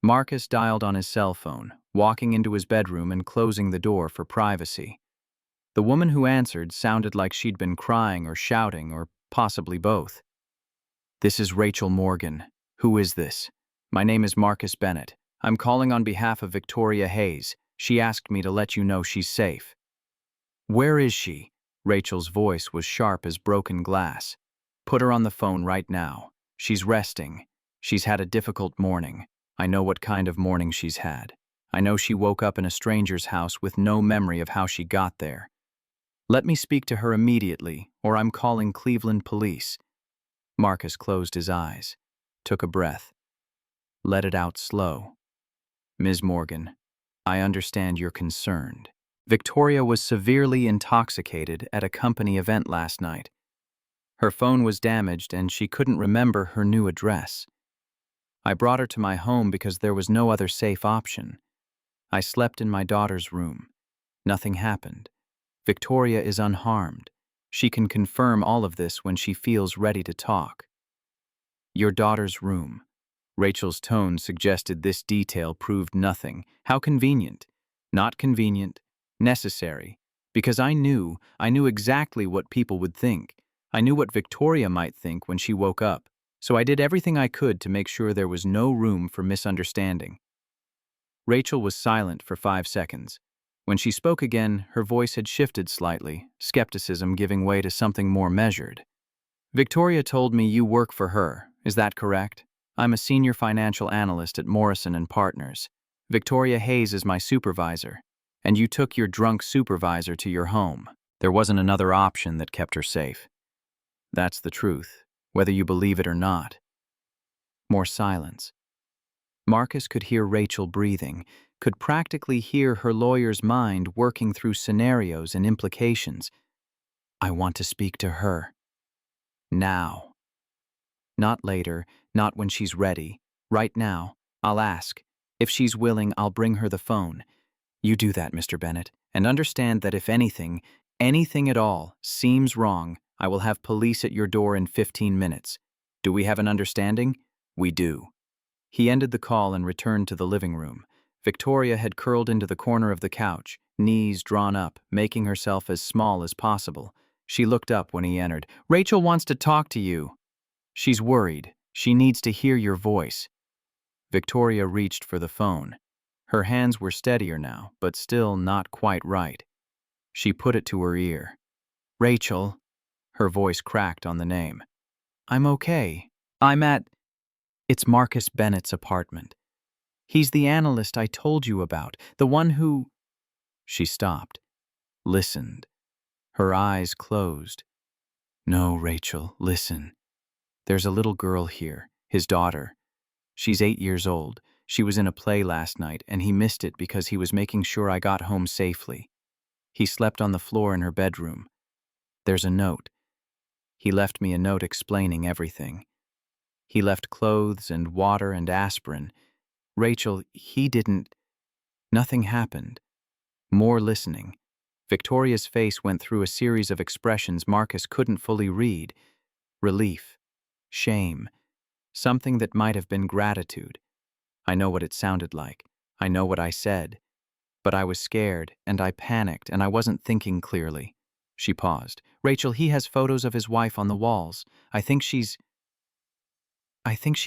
Marcus dialed on his cell phone, walking into his bedroom and closing the door for privacy. The woman who answered sounded like she'd been crying or shouting or possibly both. This is Rachel Morgan. Who is this? My name is Marcus Bennett. I'm calling on behalf of Victoria Hayes. She asked me to let you know she's safe. Where is she? Rachel's voice was sharp as broken glass. Put her on the phone right now. She's resting. She's had a difficult morning. I know what kind of morning she's had. I know she woke up in a stranger's house with no memory of how she got there. Let me speak to her immediately, or I'm calling Cleveland police. Marcus closed his eyes, took a breath. Let it out slow. Ms. Morgan, I understand you're concerned. Victoria was severely intoxicated at a company event last night. Her phone was damaged and she couldn't remember her new address. I brought her to my home because there was no other safe option. I slept in my daughter's room. Nothing happened. Victoria is unharmed. She can confirm all of this when she feels ready to talk. Your daughter's room. Rachel's tone suggested this detail proved nothing. How convenient. Not convenient. Necessary. Because I knew exactly what people would think. I knew what Victoria might think when she woke up. So I did everything I could to make sure there was no room for misunderstanding. Rachel was silent for 5 seconds. When she spoke again, her voice had shifted slightly, skepticism giving way to something more measured. Victoria told me you work for her. Is that correct? I'm a senior financial analyst at Morrison & Partners. Victoria Hayes is my supervisor. And you took your drunk supervisor to your home. There wasn't another option that kept her safe. That's the truth, whether you believe it or not. More silence. Marcus could hear Rachel breathing, could practically hear her lawyer's mind working through scenarios and implications. I want to speak to her. Now. Not later, not when she's ready. Right now, I'll ask. If she's willing, I'll bring her the phone. You do that, Mr. Bennett, and understand that if anything at all, seems wrong, I will have police at your door in 15 minutes. Do we have an understanding? We do. He ended the call and returned to the living room. Victoria had curled into the corner of the couch, knees drawn up, making herself as small as possible. She looked up when he entered. Rachel wants to talk to you. She's worried. She needs to hear your voice. Victoria reached for the phone. Her hands were steadier now, but still not quite right. She put it to her ear. "Rachel." Her voice cracked on the name. "I'm okay. I'm at... It's Marcus Bennett's apartment. He's the analyst I told you about, the one who..." She stopped, listened. Her eyes closed. "No, Rachel, listen. There's a little girl here, his daughter. She's 8 years old. She was in a play last night, and he missed it because he was making sure I got home safely. He slept on the floor in her bedroom. There's a note. He left me a note explaining everything. He left clothes and water and aspirin. Rachel, he didn't... Nothing happened." More listening. Victoria's face went through a series of expressions Marcus couldn't fully read. Relief. Shame. Something that might have been gratitude. I know what it sounded like. I know what I said. But I was scared, and I panicked, and I wasn't thinking clearly. She paused. "Rachel, he has photos of his wife on the walls. I think she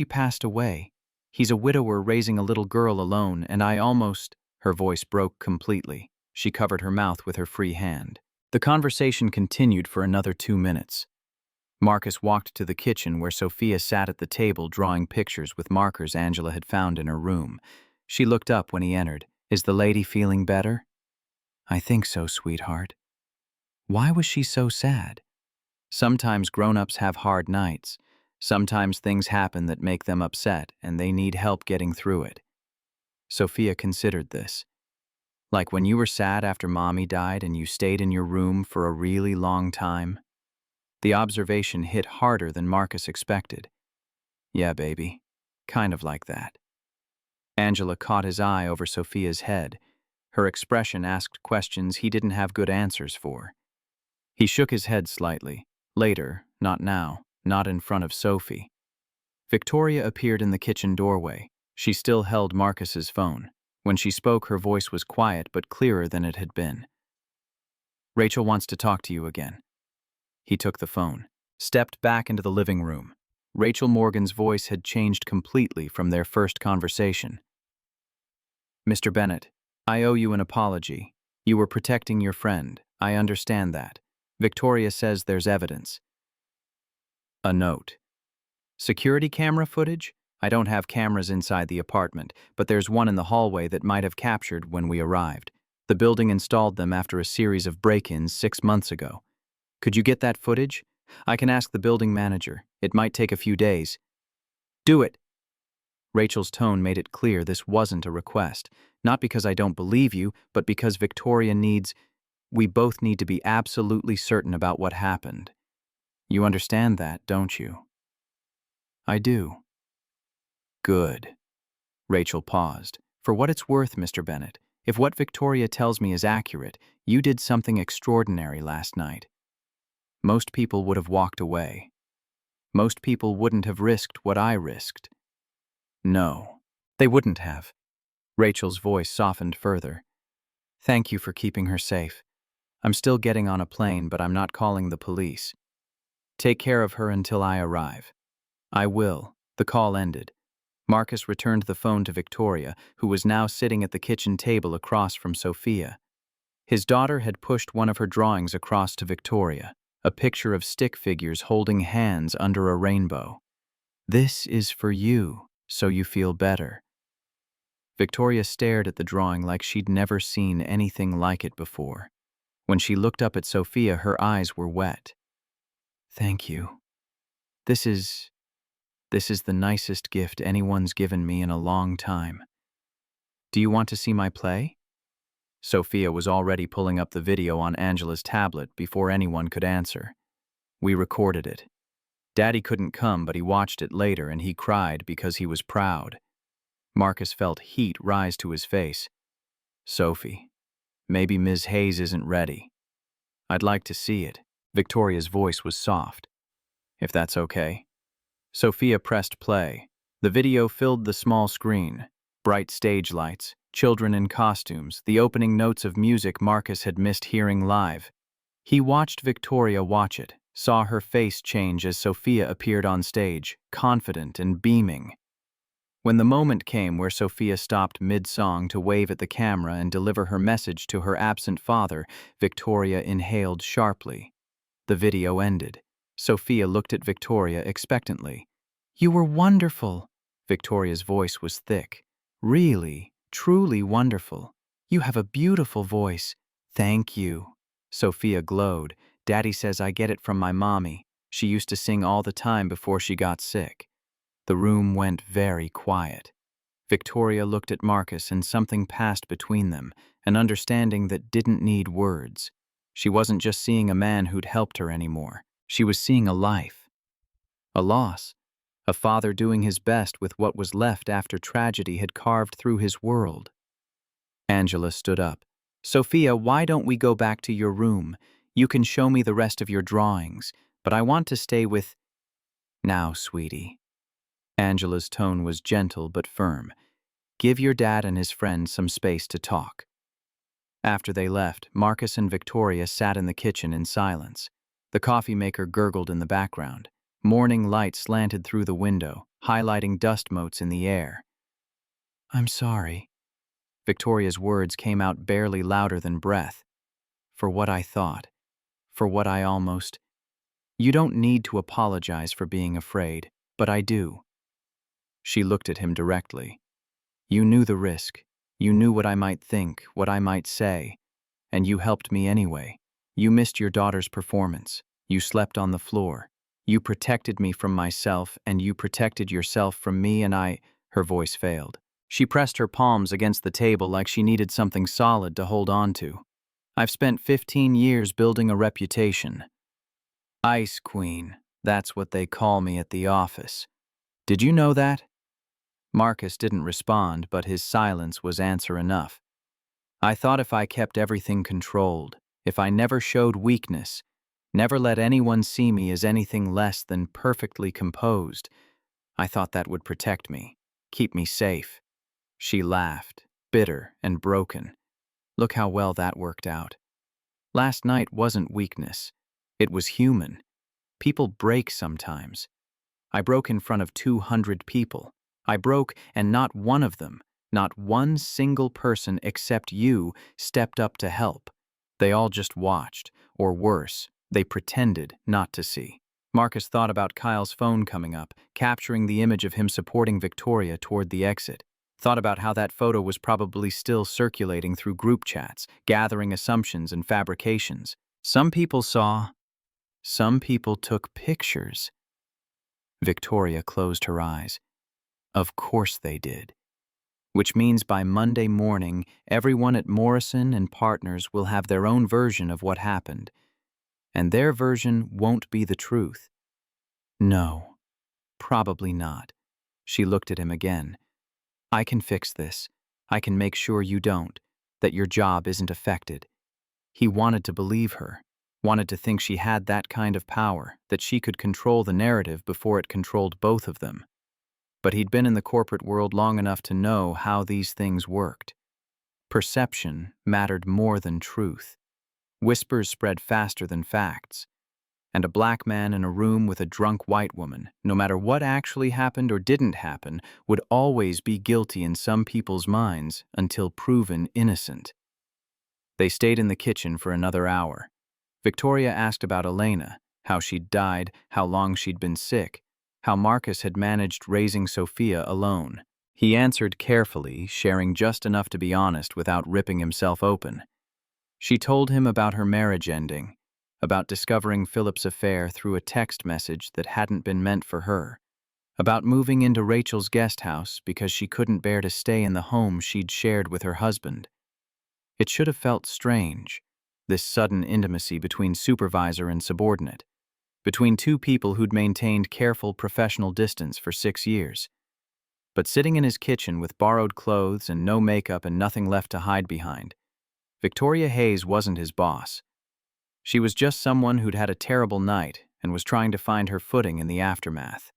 passed away. He's a widower raising a little girl alone, and I almost..." Her voice broke completely. She covered her mouth with her free hand. The conversation continued for another 2 minutes. Marcus walked to the kitchen where Sophia sat at the table drawing pictures with markers Angela had found in her room. She looked up when he entered. "Is the lady feeling better?" "I think so, sweetheart." Why was she so sad? Sometimes grown-ups have hard nights. Sometimes things happen that make them upset, and they need help getting through it. Sophia considered this. Like when you were sad after Mommy died and you stayed in your room for a really long time? The observation hit harder than Marcus expected. "Yeah, baby. Kind of like that." Angela caught his eye over Sophia's head. Her expression asked questions he didn't have good answers for. He shook his head slightly. Later, not now, not in front of Sophie. Victoria appeared in the kitchen doorway. She still held Marcus's phone. When she spoke, her voice was quiet but clearer than it had been. "Rachel wants to talk to you again." He took the phone, stepped back into the living room. Rachel Morgan's voice had changed completely from their first conversation. "Mr. Bennett, I owe you an apology. You were protecting your friend. I understand that. Victoria says there's evidence." A note. "Security camera footage? I don't have cameras inside the apartment, but there's one in the hallway that might have captured when we arrived. The building installed them after a series of break-ins 6 months ago. Could you get that footage? I can ask the building manager. It might take a few days." "Do it." Rachel's tone made it clear this wasn't a request. "Not because I don't believe you, but because Victoria needs... We both need to be absolutely certain about what happened. You understand that, don't you?" "I do." "Good." Rachel paused. "For what it's worth, Mr. Bennett, if what Victoria tells me is accurate, you did something extraordinary last night. Most people would have walked away. Most people wouldn't have risked what I risked." "No, they wouldn't have." Rachel's voice softened further. "Thank you for keeping her safe. I'm still getting on a plane, but I'm not calling the police. Take care of her until I arrive." "I will." The call ended. Marcus returned the phone to Victoria, who was now sitting at the kitchen table across from Sophia. His daughter had pushed one of her drawings across to Victoria, a picture of stick figures holding hands under a rainbow. "This is for you, so you feel better." Victoria stared at the drawing like she'd never seen anything like it before. When she looked up at Sophia, her eyes were wet. "Thank you. This is the nicest gift anyone's given me in a long time. Do you want to see my play?" Sophia was already pulling up the video on Angela's tablet before anyone could answer. "We recorded it. Daddy couldn't come, but he watched it later and he cried because he was proud." Marcus felt heat rise to his face. "Sophie, maybe Ms. Hayes isn't ready. I'd like to see it." Victoria's voice was soft. "If that's okay." Sophia pressed play. The video filled the small screen. Bright stage lights, children in costumes, the opening notes of music Marcus had missed hearing live. He watched Victoria watch it, saw her face change as Sophia appeared on stage, confident and beaming. When the moment came where Sophia stopped mid-song to wave at the camera and deliver her message to her absent father, Victoria inhaled sharply. The video ended. Sophia looked at Victoria expectantly. "You were wonderful." Victoria's voice was thick. "Really, truly wonderful. You have a beautiful voice. Thank you." Sophia glowed. "Daddy says I get it from my mommy. She used to sing all the time before she got sick." The room went very quiet. Victoria looked at Marcus and something passed between them, an understanding that didn't need words. She wasn't just seeing a man who'd helped her anymore. She was seeing a life. A loss. A father doing his best with what was left after tragedy had carved through his world. Angela stood up. "Sophia, why don't we go back to your room? You can show me the rest of your drawings, but I want to stay with—" "Now, sweetie." Angela's tone was gentle but firm. "Give your dad and his friend some space to talk." After they left, Marcus and Victoria sat in the kitchen in silence. The coffee maker gurgled in the background. Morning light slanted through the window, highlighting dust motes in the air. "I'm sorry." Victoria's words came out barely louder than breath. "For what I thought. For what I almost— You don't need to apologize for being afraid, but I do." She looked at him directly. "You knew the risk. You knew what I might think, what I might say. And you helped me anyway. You missed your daughter's performance. You slept on the floor. You protected me from myself, and you protected yourself from me, and I—" Her voice failed. She pressed her palms against the table like she needed something solid to hold on to. "I've spent 15 years building a reputation. Ice Queen, that's what they call me at the office. Did you know that?" Marcus didn't respond, but his silence was answer enough. "I thought if I kept everything controlled, if I never showed weakness, never let anyone see me as anything less than perfectly composed, I thought that would protect me, keep me safe." She laughed, bitter and broken. "Look how well that worked out. Last night wasn't weakness. It was human. People break sometimes. I broke in front of 200 people. I broke, and not one of them, not one single person except you, stepped up to help. They all just watched, or worse, they pretended not to see." Marcus thought about Kyle's phone coming up, capturing the image of him supporting Victoria toward the exit. Thought about how that photo was probably still circulating through group chats, gathering assumptions and fabrications. Some people saw. Some people took pictures. Victoria closed her eyes. Of course they did. Which means by Monday morning, everyone at Morrison and Partners will have their own version of what happened. And their version won't be the truth. No, probably not. She looked at him again. "I can fix this. I can make sure you don't, that your job isn't affected." He wanted to believe her, wanted to think she had that kind of power, that she could control the narrative before it controlled both of them. But he'd been in the corporate world long enough to know how these things worked. Perception mattered more than truth. Whispers spread faster than facts. And a black man in a room with a drunk white woman, no matter what actually happened or didn't happen, would always be guilty in some people's minds until proven innocent. They stayed in the kitchen for another hour. Victoria asked about Elena, how she'd died, how long she'd been sick, how Marcus had managed raising Sophia alone. He answered carefully, sharing just enough to be honest without ripping himself open. She told him about her marriage ending, about discovering Philip's affair through a text message that hadn't been meant for her, about moving into Rachel's guest house because she couldn't bear to stay in the home she'd shared with her husband. It should have felt strange, this sudden intimacy between supervisor and subordinate, between two people who'd maintained careful professional distance for 6 years. But sitting in his kitchen with borrowed clothes and no makeup and nothing left to hide behind, Victoria Hayes wasn't his boss. She was just someone who'd had a terrible night and was trying to find her footing in the aftermath.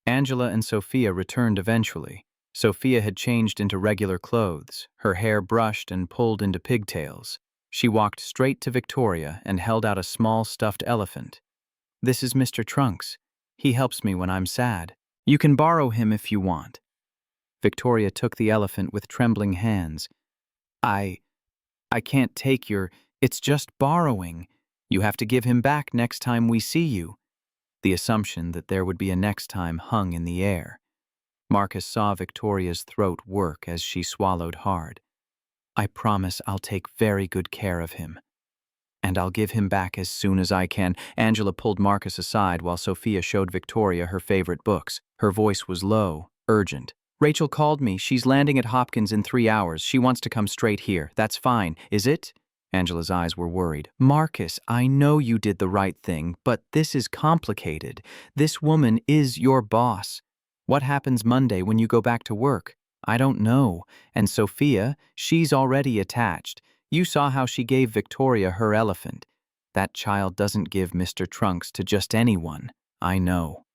Angela and Sophia returned eventually. Sophia had changed into regular clothes, her hair brushed and pulled into pigtails. She walked straight to Victoria and held out a small stuffed elephant. "This is Mr. Trunks. He helps me when I'm sad. You can borrow him if you want." Victoria took the elephant with trembling hands. I can't take it's just borrowing. You have to give him back next time we see you." The assumption that there would be a next time hung in the air. Marcus saw Victoria's throat work as she swallowed hard. "I promise I'll take very good care of him. And I'll give him back as soon as I can." Angela pulled Marcus aside while Sophia showed Victoria her favorite books. Her voice was low, urgent. "Rachel called me. She's landing at Hopkins in 3 hours. She wants to come straight here. That's fine, is it?" Angela's eyes were worried. "Marcus, I know you did the right thing, but this is complicated. This woman is your boss. What happens Monday when you go back to work? I don't know. And Sophia, she's already attached. You saw how she gave Victoria her elephant. That child doesn't give Mr. Trunks to just anyone. I know."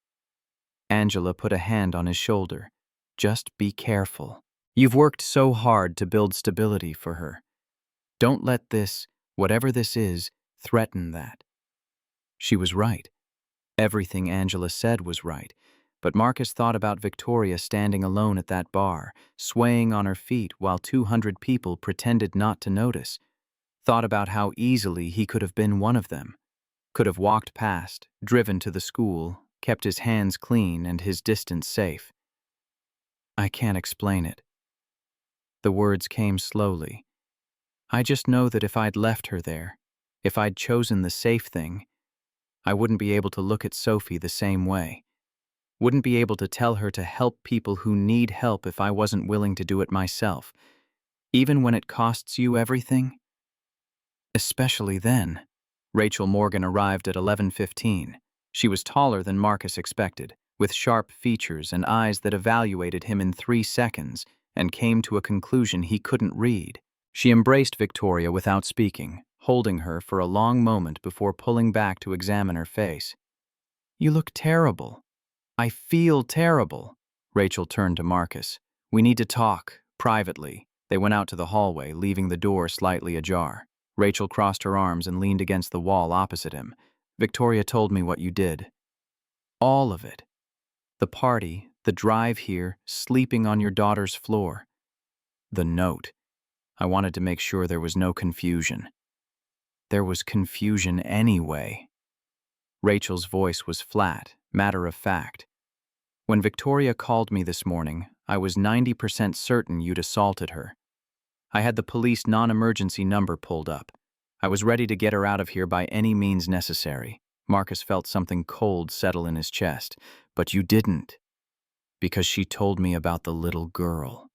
Angela put a hand on his shoulder. "Just be careful. You've worked so hard to build stability for her. Don't let this, whatever this is, threaten that." She was right. Everything Angela said was right. But Marcus thought about Victoria standing alone at that bar, swaying on her feet while 200 people pretended not to notice. Thought about how easily he could have been one of them. Could have walked past, driven to the school, kept his hands clean and his distance safe. "I can't explain it." The words came slowly. "I just know that if I'd left her there, if I'd chosen the safe thing, I wouldn't be able to look at Sophie the same way. Wouldn't be able to tell her to help people who need help if I wasn't willing to do it myself. Even when it costs you everything? Especially then." Rachel Morgan arrived at 11:15. She was taller than Marcus expected, with sharp features and eyes that evaluated him in 3 seconds and came to a conclusion he couldn't read. She embraced Victoria without speaking, holding her for a long moment before pulling back to examine her face. "You look terrible. I feel terrible." Rachel turned to Marcus. "We need to talk, privately." They went out to the hallway, leaving the door slightly ajar. Rachel crossed her arms and leaned against the wall opposite him. "Victoria told me what you did. All of it. The party, the drive here, sleeping on your daughter's floor. The note. I wanted to make sure there was no confusion." "There was confusion anyway." Rachel's voice was flat, matter of fact. "When Victoria called me this morning, I was 90% certain you'd assaulted her. I had the police non-emergency number pulled up. I was ready to get her out of here by any means necessary." Marcus felt something cold settle in his chest. "But you didn't. Because she told me about the little girl,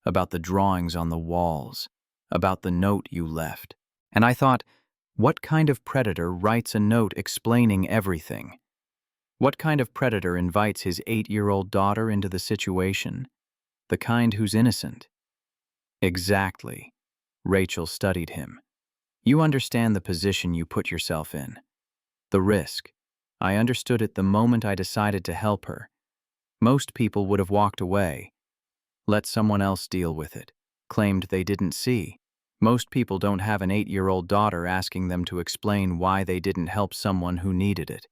about the drawings on the walls, about the note you left. And I thought, what kind of predator writes a note explaining everything? What kind of predator invites his 8-year-old daughter into the situation? The kind who's innocent." "Exactly." Rachel studied him. "You understand the position you put yourself in. The risk. I understood it the moment I decided to help her. Most people would have walked away, let someone else deal with it, claimed they didn't see. Most people don't have an 8-year-old daughter asking them to explain why they didn't help someone who needed it."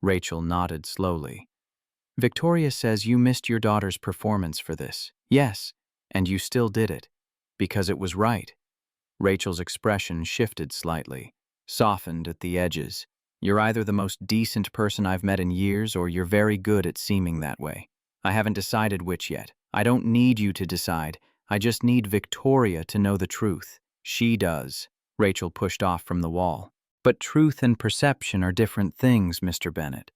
Rachel nodded slowly. "Victoria says you missed your daughter's performance for this. Yes, and you still did it. Because it was right." Rachel's expression shifted slightly, softened at the edges. "You're either the most decent person I've met in years or you're very good at seeming that way. I haven't decided which yet. I don't need you to decide. I just need Victoria to know the truth. She does." Rachel pushed off from the wall. "But truth and perception are different things, Mr. Bennett.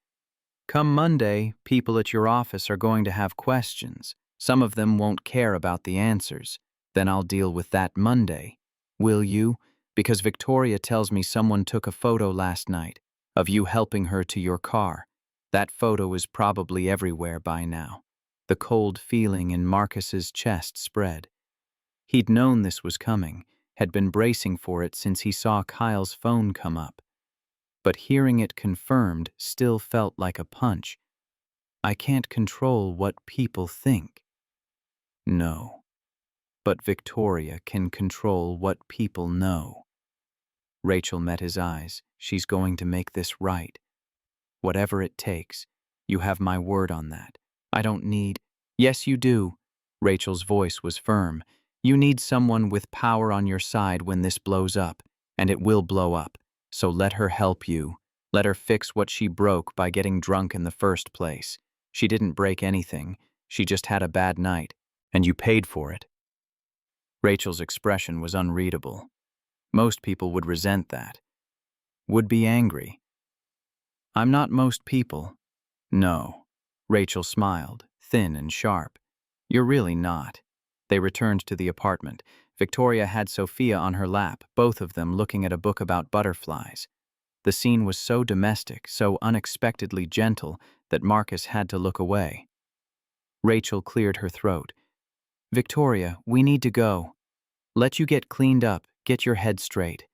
Come Monday, people at your office are going to have questions. Some of them won't care about the answers. Then I'll deal with that Monday. Will you? Because Victoria tells me someone took a photo last night of you helping her to your car. That photo is probably everywhere by now." The cold feeling in Marcus's chest spread. He'd known this was coming, had been bracing for it since he saw Kyle's phone come up. But hearing it confirmed still felt like a punch. "I can't control what people think." "No. But Victoria can control what people know." Rachel met his eyes. "She's going to make this right. Whatever it takes. You have my word on that. I don't need—" "Yes, you do. Rachel's voice was firm. You need someone with power on your side when this blows up, and it will blow up. So let her help you. Let her fix what she broke by getting drunk in the first place. She didn't break anything. She just had a bad night, and you paid for it. Rachel's expression was unreadable. Most people would resent that. Would be angry. I'm not most people. No. Rachel smiled, thin and sharp. You're really not. They returned to the apartment. Victoria had Sophia on her lap, both of them looking at a book about butterflies. The scene was so domestic, so unexpectedly gentle, that Marcus had to look away. Rachel cleared her throat. Victoria, we need to go. Let you get cleaned up, get your head straight.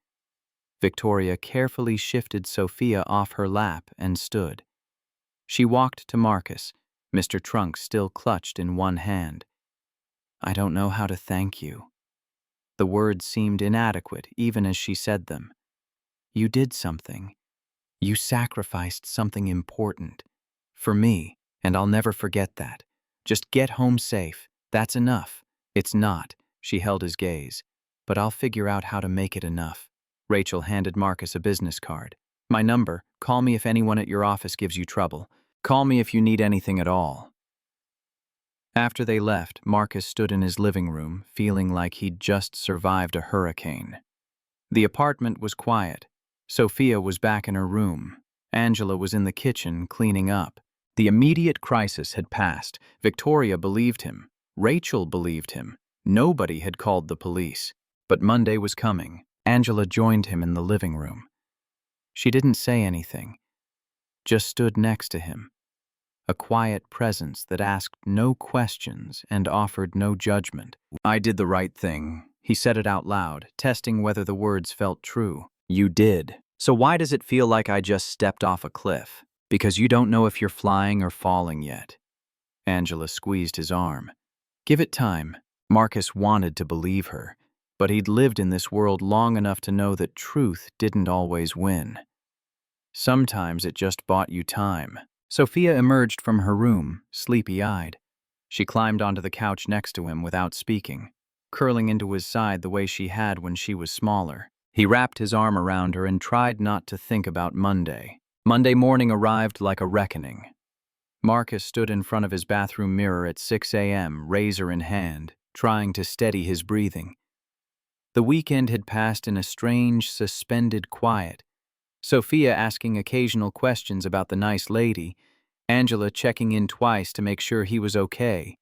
Victoria carefully shifted Sophia off her lap and stood. She walked to Marcus, Mr. Trunk still clutched in one hand. I don't know how to thank you. The words seemed inadequate even as she said them. You did something. You sacrificed something important. For me, and I'll never forget that. Just get home safe. That's enough. It's not. She held his gaze. But I'll figure out how to make it enough. Rachel handed Marcus a business card. My number. Call me if anyone at your office gives you trouble. Call me if you need anything at all. After they left, Marcus stood in his living room, feeling like he'd just survived a hurricane. The apartment was quiet. Sophia was back in her room. Angela was in the kitchen, cleaning up. The immediate crisis had passed. Victoria believed him. Rachel believed him. Nobody had called the police. But Monday was coming. Angela joined him in the living room. She didn't say anything, just stood next to him. A quiet presence that asked no questions and offered no judgment. I did the right thing. He said it out loud, testing whether the words felt true. You did. So why does it feel like I just stepped off a cliff? Because you don't know if you're flying or falling yet. Angela squeezed his arm. Give it time. Marcus wanted to believe her, but he'd lived in this world long enough to know that truth didn't always win. Sometimes it just bought you time. Sophia emerged from her room, sleepy-eyed. She climbed onto the couch next to him without speaking, curling into his side the way she had when she was smaller. He wrapped his arm around her and tried not to think about Monday. Monday morning arrived like a reckoning. Marcus stood in front of his bathroom mirror at 6 a.m., razor in hand, trying to steady his breathing. The weekend had passed in a strange, suspended quiet. Sophia asking occasional questions about the nice lady, Angela checking in twice to make sure he was okay.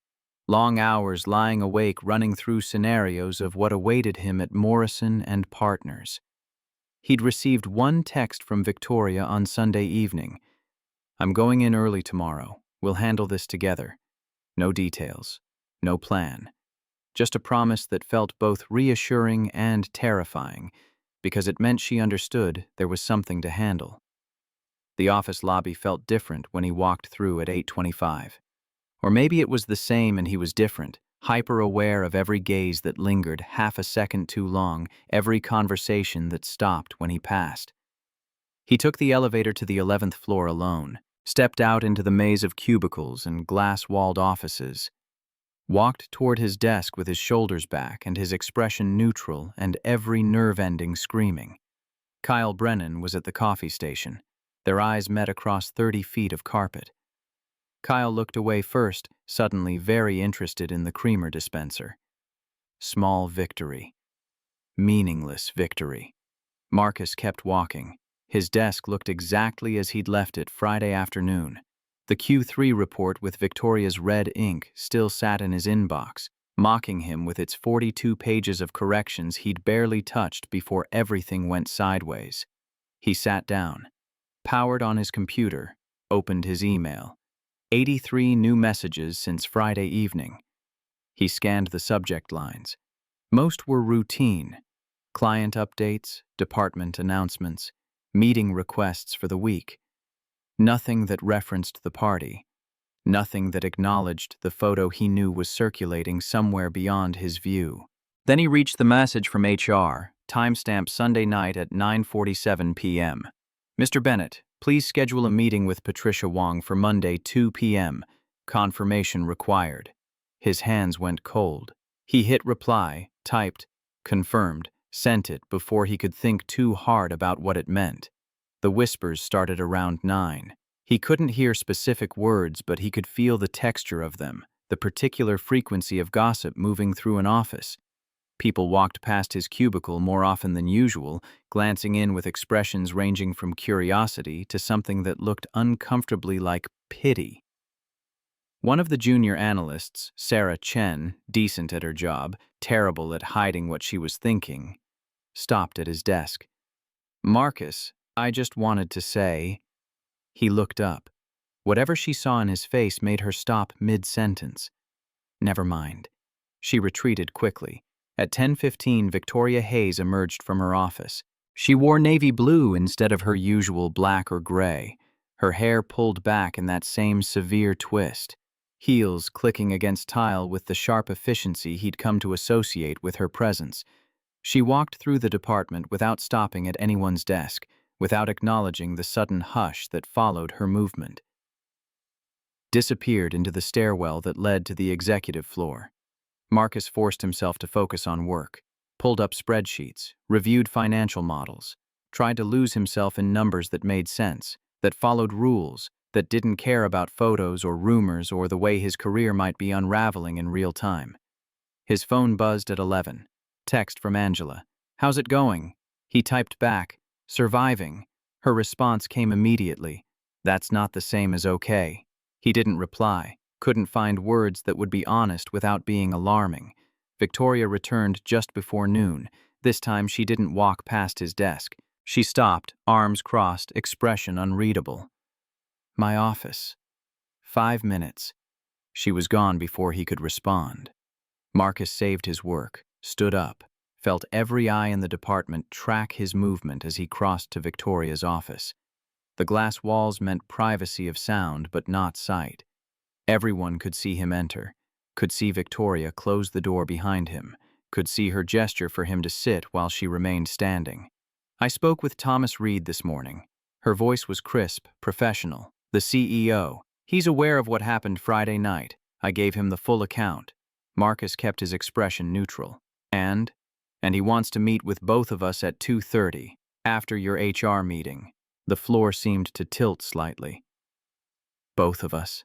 Long hours lying awake running through scenarios of what awaited him at Morrison and Partners. He'd received one text from Victoria on Sunday evening. I'm going in early tomorrow. We'll handle this together. No details. No plan. Just a promise that felt both reassuring and terrifying, because it meant she understood there was something to handle. The office lobby felt different when he walked through at 8:25. Or maybe it was the same and he was different, hyper-aware of every gaze that lingered half a second too long, every conversation that stopped when he passed. He took the elevator to the 11th floor alone, stepped out into the maze of cubicles and glass-walled offices, walked toward his desk with his shoulders back and his expression neutral and every nerve ending screaming. Kyle Brennan was at the coffee station. Their eyes met across 30 feet of carpet. Kyle looked away first, suddenly very interested in the creamer dispenser. Small victory. Meaningless victory. Marcus kept walking. His desk looked exactly as he'd left it Friday afternoon. The Q3 report with Victoria's red ink still sat in his inbox, mocking him with its 42 pages of corrections he'd barely touched before everything went sideways. He sat down, powered on his computer, opened his email. 83 new messages since Friday evening. He scanned the subject lines. Most were routine. Client updates, department announcements, meeting requests for the week. Nothing that referenced the party. Nothing that acknowledged the photo he knew was circulating somewhere beyond his view. Then he reached the message from HR, timestamp Sunday night at 9:47 p.m. Mr. Bennett, please schedule a meeting with Patricia Wong for Monday 2 p.m. Confirmation required. His hands went cold. He hit reply, typed, confirmed, sent it before he could think too hard about what it meant. The whispers started around 9. He couldn't hear specific words, but he could feel the texture of them, the particular frequency of gossip moving through an office. People walked past his cubicle more often than usual, glancing in with expressions ranging from curiosity to something that looked uncomfortably like pity. One of the junior analysts, Sarah Chen, decent at her job, terrible at hiding what she was thinking, stopped at his desk. "Marcus, I just wanted to say..." He looked up. Whatever she saw in his face made her stop mid-sentence. Never mind. She retreated quickly. At 10:15, Victoria Hayes emerged from her office. She wore navy blue instead of her usual black or gray, her hair pulled back in that same severe twist, heels clicking against tile with the sharp efficiency he'd come to associate with her presence. She walked through the department without stopping at anyone's desk, without acknowledging the sudden hush that followed her movement. Disappeared into the stairwell that led to the executive floor. Marcus forced himself to focus on work, pulled up spreadsheets, reviewed financial models, tried to lose himself in numbers that made sense, that followed rules, that didn't care about photos or rumors or the way his career might be unraveling in real time. His phone buzzed at 11. Text from Angela. "How's it going?" He typed back, "Surviving." Her response came immediately. "That's not the same as okay." He didn't reply, couldn't find words that would be honest without being alarming. Victoria returned just before noon. This time she didn't walk past his desk. She stopped, arms crossed, expression unreadable. "My office." 5 minutes. She was gone before he could respond. Marcus saved his work, stood up, felt every eye in the department track his movement as he crossed to Victoria's office. The glass walls meant privacy of sound but not sight. Everyone could see him enter, could see Victoria close the door behind him, could see her gesture for him to sit while she remained standing. "I spoke with Thomas Reed this morning." Her voice was crisp, professional. "The CEO. He's aware of what happened Friday night. I gave him the full account." Marcus kept his expression neutral. And he wants to meet with both of us at 2:30, after your HR meeting." The floor seemed to tilt slightly. "Both of us?"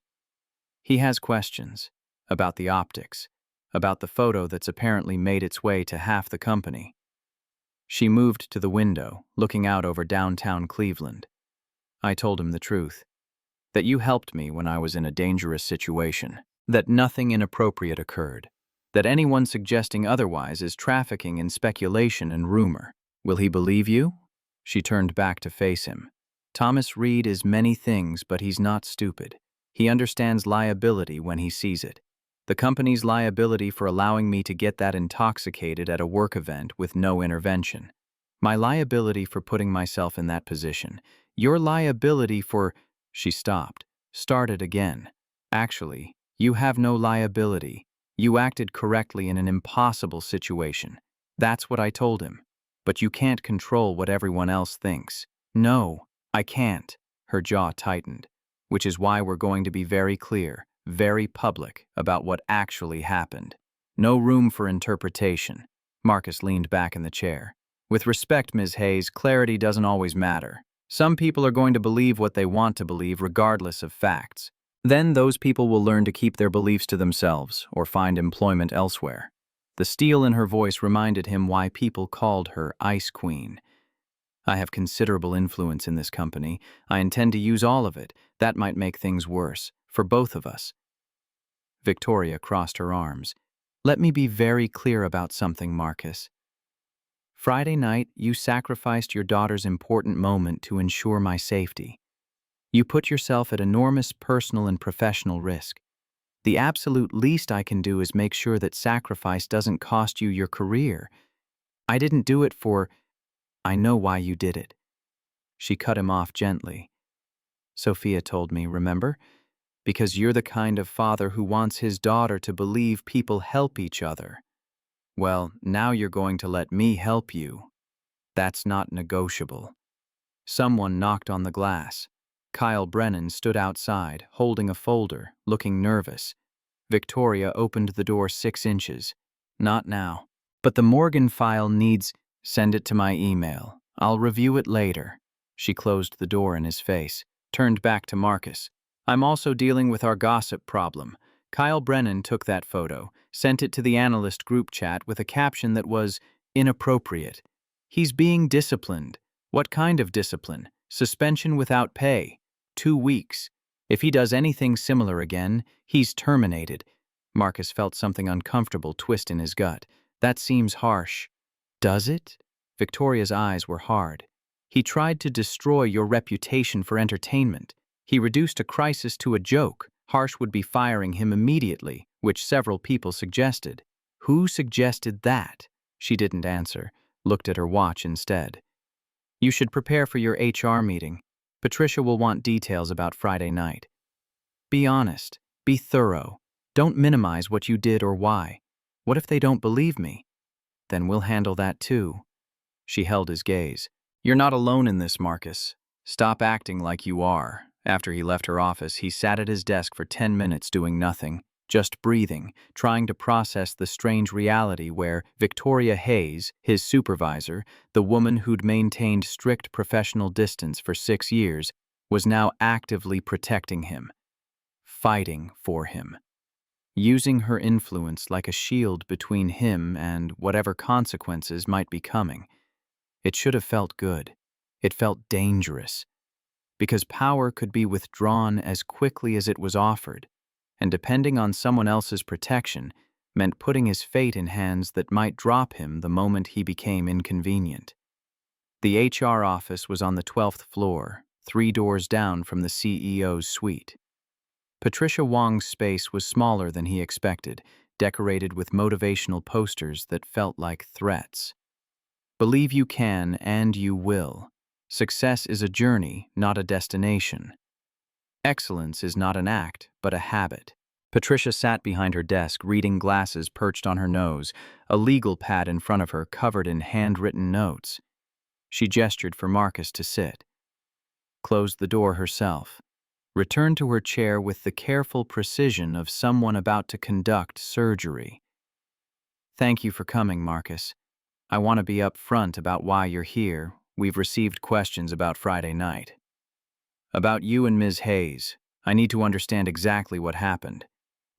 He has questions about the optics, about the photo that's apparently made its way to half the company. She moved to the window, looking out over downtown Cleveland. "I told him the truth. That you helped me when I was in a dangerous situation. That nothing inappropriate occurred. That anyone suggesting otherwise is trafficking in speculation and rumor. Will he believe you?" She turned back to face him. "Thomas Reed is many things, but he's not stupid. He understands liability when he sees it. The company's liability for allowing me to get that intoxicated at a work event with no intervention. My liability for putting myself in that position. Your liability for..." She stopped, started again. "Actually, you have no liability. You acted correctly in an impossible situation. That's what I told him. But you can't control what everyone else thinks." "No, I can't." Her jaw tightened. "Which is why we're going to be very clear, very public about what actually happened. No room for interpretation." Marcus leaned back in the chair. "With respect, Ms. Hayes, clarity doesn't always matter. Some people are going to believe what they want to believe regardless of facts. Then those people will learn to keep their beliefs to themselves or find employment elsewhere." The steel in her voice reminded him why people called her Ice Queen. "I have considerable influence in this company. I intend to use all of it. That might make things worse, for both of us." Victoria crossed her arms. "Let me be very clear about something, Marcus. Friday night, you sacrificed your daughter's important moment to ensure my safety. You put yourself at enormous personal and professional risk. The absolute least I can do is make sure that sacrifice doesn't cost you your career. I didn't do it for... I know why you did it." She cut him off gently. "Sophia told me, remember? Because you're the kind of father who wants his daughter to believe people help each other. Well, now you're going to let me help you. That's not negotiable." Someone knocked on the glass. Kyle Brennan stood outside, holding a folder, looking nervous. Victoria opened the door 6 inches. Not now. But the Morgan file needs. Send it to my email. I'll review it later. She closed the door in his face, turned back to Marcus. I'm also dealing with our gossip problem. Kyle Brennan took that photo, sent it to the analyst group chat with a caption that was inappropriate. He's being disciplined. What kind of discipline? Suspension without pay. 2 weeks. If he does anything similar again, he's terminated. Marcus felt something uncomfortable twist in his gut. That seems harsh. Does it? Victoria's eyes were hard. He tried to destroy your reputation for entertainment. He reduced a crisis to a joke. Harsh would be firing him immediately, which several people suggested. Who suggested that? She didn't answer, looked at her watch instead. You should prepare for your HR meeting. Patricia will want details about Friday night. Be honest. Be thorough. Don't minimize what you did or why. What if they don't believe me? Then we'll handle that too. She held his gaze. You're not alone in this, Marcus. Stop acting like you are. After he left her office, he sat at his desk for 10 minutes doing nothing, just breathing, trying to process the strange reality where Victoria Hayes, his supervisor, the woman who'd maintained strict professional distance for 6 years, was now actively protecting him, fighting for him, using her influence like a shield between him and whatever consequences might be coming. It should have felt good. It felt dangerous, because power could be withdrawn as quickly as it was offered, and depending on someone else's protection meant putting his fate in hands that might drop him the moment he became inconvenient. The HR office was on the 12th floor, 3 doors down from the CEO's suite. Patricia Wong's space was smaller than he expected, decorated with motivational posters that felt like threats. Believe you can and you will. Success is a journey, not a destination. Excellence is not an act, but a habit. Patricia sat behind her desk, reading glasses perched on her nose, a legal pad in front of her covered in handwritten notes. She gestured for Marcus to sit. Closed the door herself. Returned to her chair with the careful precision of someone about to conduct surgery. Thank you for coming, Marcus. I want to be upfront about why you're here. We've received questions about Friday night. About you and Ms. Hayes. I need to understand exactly what happened.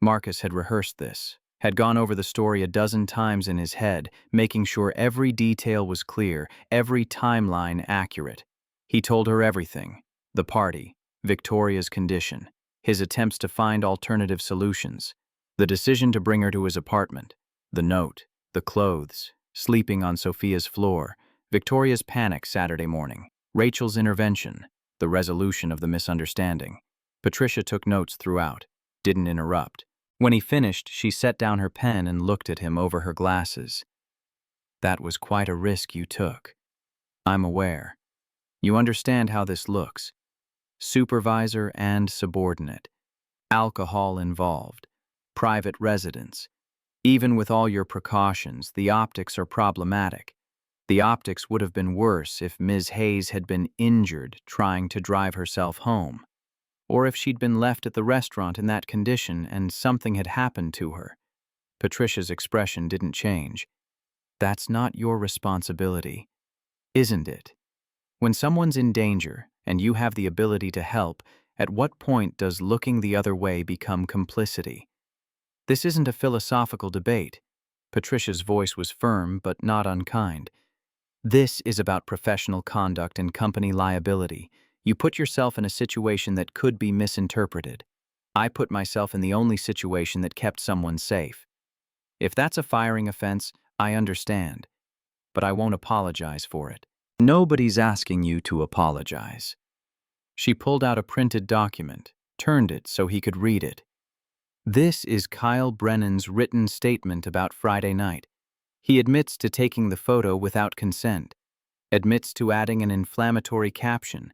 Marcus had rehearsed this, had gone over the story a dozen times in his head, making sure every detail was clear, every timeline accurate. He told her everything. The party, Victoria's condition, his attempts to find alternative solutions, the decision to bring her to his apartment, the note, the clothes, sleeping on Sophia's floor, Victoria's panic Saturday morning, Rachel's intervention, the resolution of the misunderstanding. Patricia took notes throughout, didn't interrupt. When he finished, she set down her pen and looked at him over her glasses. That was quite a risk you took. I'm aware. You understand how this looks. Supervisor and subordinate. Alcohol involved. Private residence. Even with all your precautions, the optics are problematic. The optics would have been worse if Ms. Hayes had been injured trying to drive herself home, or if she'd been left at the restaurant in that condition and something had happened to her. Patricia's expression didn't change. That's not your responsibility, isn't it? When someone's in danger and you have the ability to help, at what point does looking the other way become complicity? This isn't a philosophical debate. Patricia's voice was firm but not unkind. This is about professional conduct and company liability. You put yourself in a situation that could be misinterpreted. I put myself in the only situation that kept someone safe. If that's a firing offense, I understand. But I won't apologize for it. Nobody's asking you to apologize. She pulled out a printed document, turned it so he could read it. This is Kyle Brennan's written statement about Friday night. He admits to taking the photo without consent, admits to adding an inflammatory caption,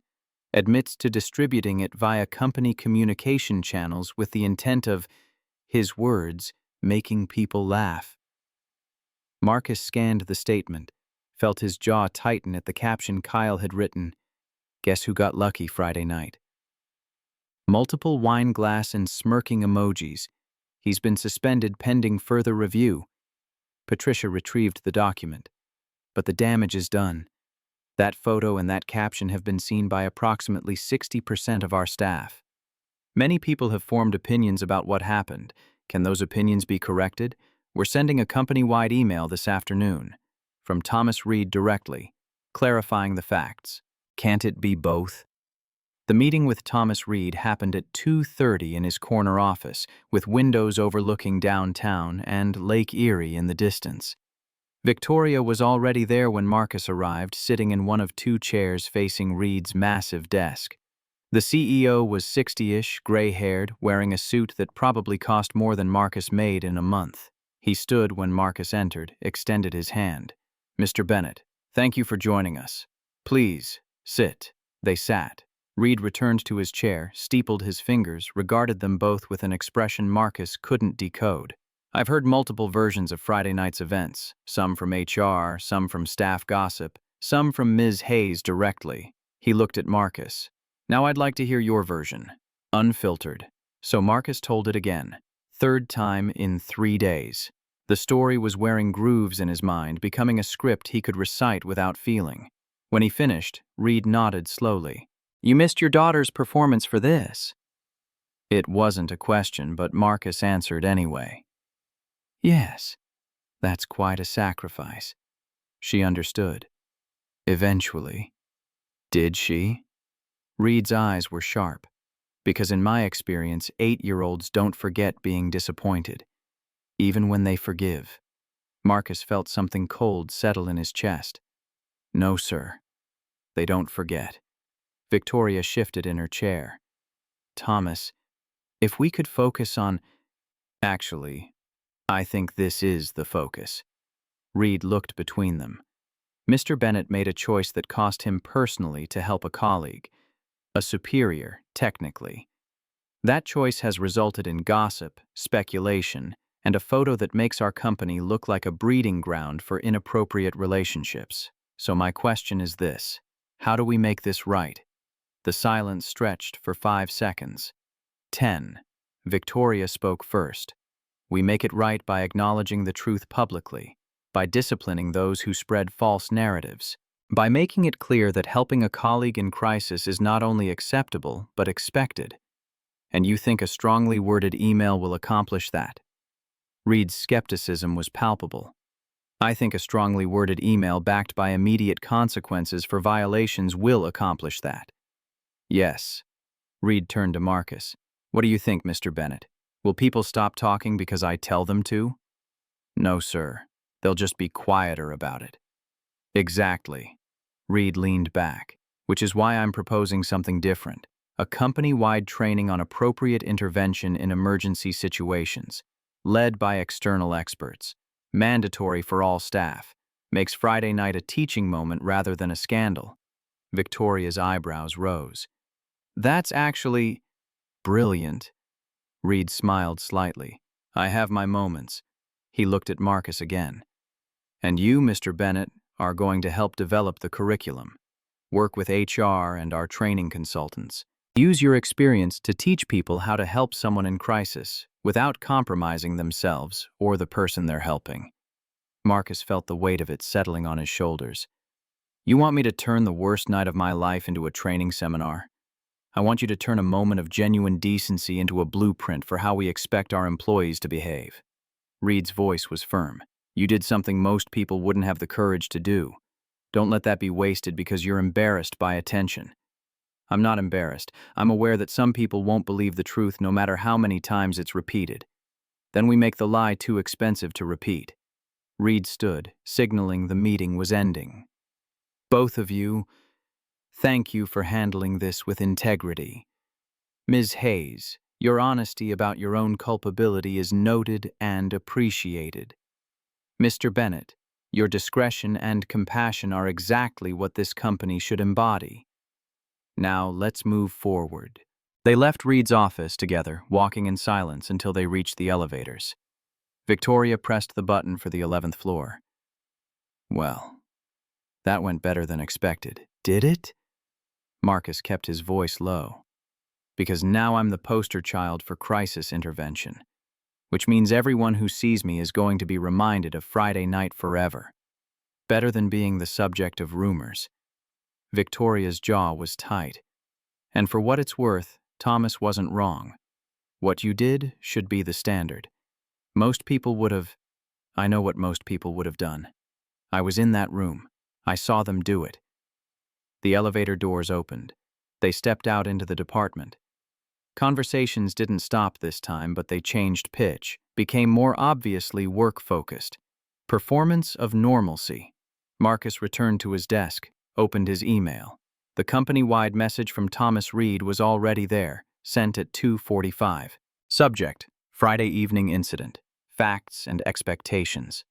admits to distributing it via company communication channels with the intent of, his words, making people laugh. Marcus scanned the statement, felt his jaw tighten at the caption Kyle had written, "Guess who got lucky Friday night?" Multiple wine glass and smirking emojis. He's been suspended pending further review. Patricia retrieved the document. But the damage is done. That photo and that caption have been seen by approximately 60% of our staff. Many people have formed opinions about what happened. Can those opinions be corrected? We're sending a company-wide email this afternoon from Thomas Reed directly, clarifying the facts. Can't it be both? The meeting with Thomas Reed happened at 2:30 in his corner office, with windows overlooking downtown and Lake Erie in the distance. Victoria was already there when Marcus arrived, sitting in one of two chairs facing Reed's massive desk. The CEO was 60-ish, gray-haired, wearing a suit that probably cost more than Marcus made in a month. He stood when Marcus entered, extended his hand. "Mr. Bennett, thank you for joining us. Please, sit." They sat. Reed returned to his chair, steepled his fingers, regarded them both with an expression Marcus couldn't decode. "I've heard multiple versions of Friday night's events, some from HR, some from staff gossip, some from Ms. Hayes directly." He looked at Marcus. "Now I'd like to hear your version, unfiltered." So Marcus told it again, third time in 3 days. The story was wearing grooves in his mind, becoming a script he could recite without feeling. When he finished, Reed nodded slowly. "You missed your daughter's performance for this." It wasn't a question, but Marcus answered anyway. "Yes, that's quite a sacrifice." She understood. Eventually. Did she? Reed's eyes were sharp, because in my experience, 8-year-olds don't forget being disappointed, even when they forgive. Marcus felt something cold settle in his chest. "No, sir. They don't forget." Victoria shifted in her chair. "Thomas, if we could focus on—" "Actually, I think this is the focus." Reed looked between them. Mr. Bennett made a choice that cost him personally to help a colleague, a superior, technically. That choice has resulted in gossip, speculation, and a photo that makes our company look like a breeding ground for inappropriate relationships. So my question is this: how do we make this right? The silence stretched for 5 seconds. 10. Victoria spoke first. "We make it right by acknowledging the truth publicly, by disciplining those who spread false narratives, by making it clear that helping a colleague in crisis is not only acceptable, but expected." And you think a strongly worded email will accomplish that? Reed's skepticism was palpable. "I think a strongly worded email backed by immediate consequences for violations will accomplish that." "Yes." Reed turned to Marcus. "What do you think, Mr. Bennett? Will people stop talking because I tell them to?" "No, sir. They'll just be quieter about it." "Exactly." Reed leaned back, "which is why I'm proposing something different. A company-wide training on appropriate intervention in emergency situations, led by external experts, mandatory for all staff, makes Friday night a teaching moment rather than a scandal." Victoria's eyebrows rose. "That's actually brilliant." Reed smiled slightly. "I have my moments." He looked at Marcus again. "And you, Mr. Bennett, are going to help develop the curriculum. Work with HR and our training consultants. Use your experience to teach people how to help someone in crisis without compromising themselves or the person they're helping." Marcus felt the weight of it settling on his shoulders. "You want me to turn the worst night of my life into a training seminar? I want you to turn a moment of genuine decency into a blueprint for how we expect our employees to behave." Reed's voice was firm. "You did something most people wouldn't have the courage to do. Don't let that be wasted because you're embarrassed by attention." "I'm not embarrassed. I'm aware that some people won't believe the truth no matter how many times it's repeated. Then we make the lie too expensive to repeat." Reed stood, signaling the meeting was ending. "Both of you, thank you for handling this with integrity. Ms. Hayes, your honesty about your own culpability is noted and appreciated. Mr. Bennett, your discretion and compassion are exactly what this company should embody. Now let's move forward." They left Reed's office together, walking in silence until they reached the elevators. Victoria pressed the button for the 11th floor. "Well, that went better than expected, did it?" Marcus kept his voice low. "Because now I'm the poster child for crisis intervention. which means everyone who sees me is going to be reminded of Friday night forever. Better than being the subject of rumors. Victoria's jaw was tight. And for what it's worth, Thomas wasn't wrong. What you did should be the standard. I know what most people would have done. I was in that room. I saw them do it. The elevator doors opened. They stepped out into the department. Conversations didn't stop this time, but they changed pitch, became more obviously work-focused. Performance of normalcy. Marcus returned to his desk, opened his email. The company-wide message from Thomas Reed was already there, sent at 2:45. Subject: Friday evening incident. Facts and expectations.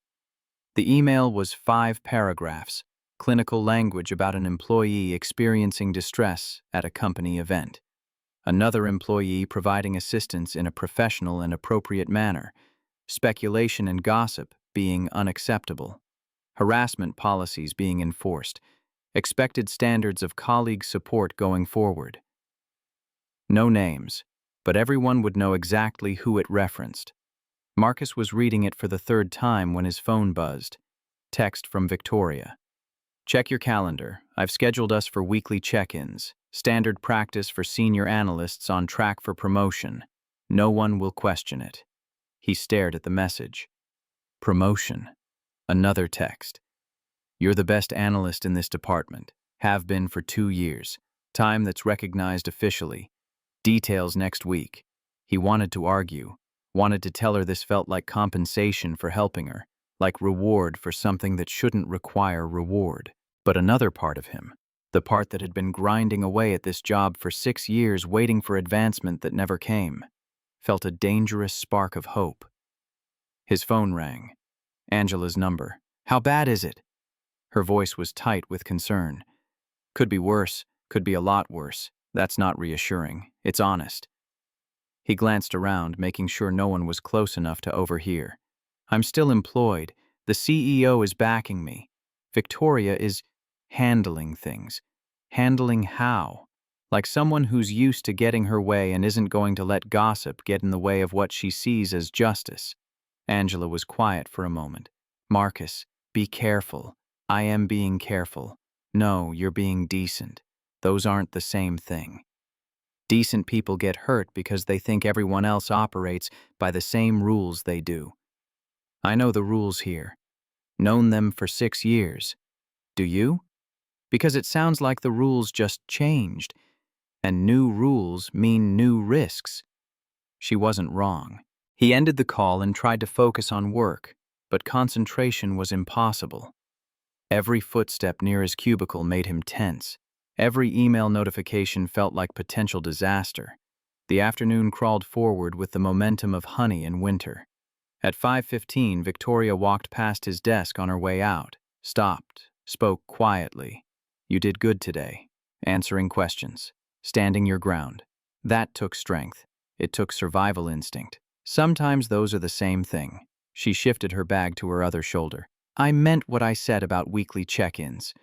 The email was 5 paragraphs, clinical language about an employee experiencing distress at a company event. Another employee providing assistance in a professional and appropriate manner. Speculation and gossip being unacceptable. Harassment policies being enforced. Expected standards of colleague support going forward. No names, but everyone would know exactly who it referenced. Marcus was reading it for the 3rd time when his phone buzzed. Text from Victoria. Check your calendar. I've scheduled us for weekly check-ins. Standard practice for senior analysts on track for promotion. No one will question it. He stared at the message. Promotion. Another text. You're the best analyst in this department. Have been for 2 years. Time that's recognized officially. Details next week. He wanted to argue. Wanted to tell her this felt like compensation for helping her, like reward for something that shouldn't require reward. But another part of him, the part that had been grinding away at this job for 6 years waiting for advancement that never came, felt a dangerous spark of hope. His phone rang. Angela's number. How bad is it? Her voice was tight with concern. Could be worse, could be a lot worse. That's not reassuring. It's honest. He glanced around, making sure no one was close enough to overhear. I'm still employed. The CEO is backing me. Victoria is handling things. Handling how? Like someone who's used to getting her way and isn't going to let gossip get in the way of what she sees as justice. Angela was quiet for a moment. Marcus, be careful. I am being careful. No, you're being decent. Those aren't the same thing. Decent people get hurt because they think everyone else operates by the same rules they do. I know the rules here. Known them for 6 years. Do you? Because it sounds like the rules just changed, and new rules mean new risks. She wasn't wrong. He ended the call and tried to focus on work, but concentration was impossible. Every footstep near his cubicle made him tense. Every email notification felt like potential disaster. The afternoon crawled forward with the momentum of honey in winter. At 5:15, Victoria walked past his desk on her way out, stopped, spoke quietly. You did good today. Answering questions. Standing your ground. That took strength. It took survival instinct. Sometimes those are the same thing. She shifted her bag to her other shoulder. I meant what I said about weekly check-ins.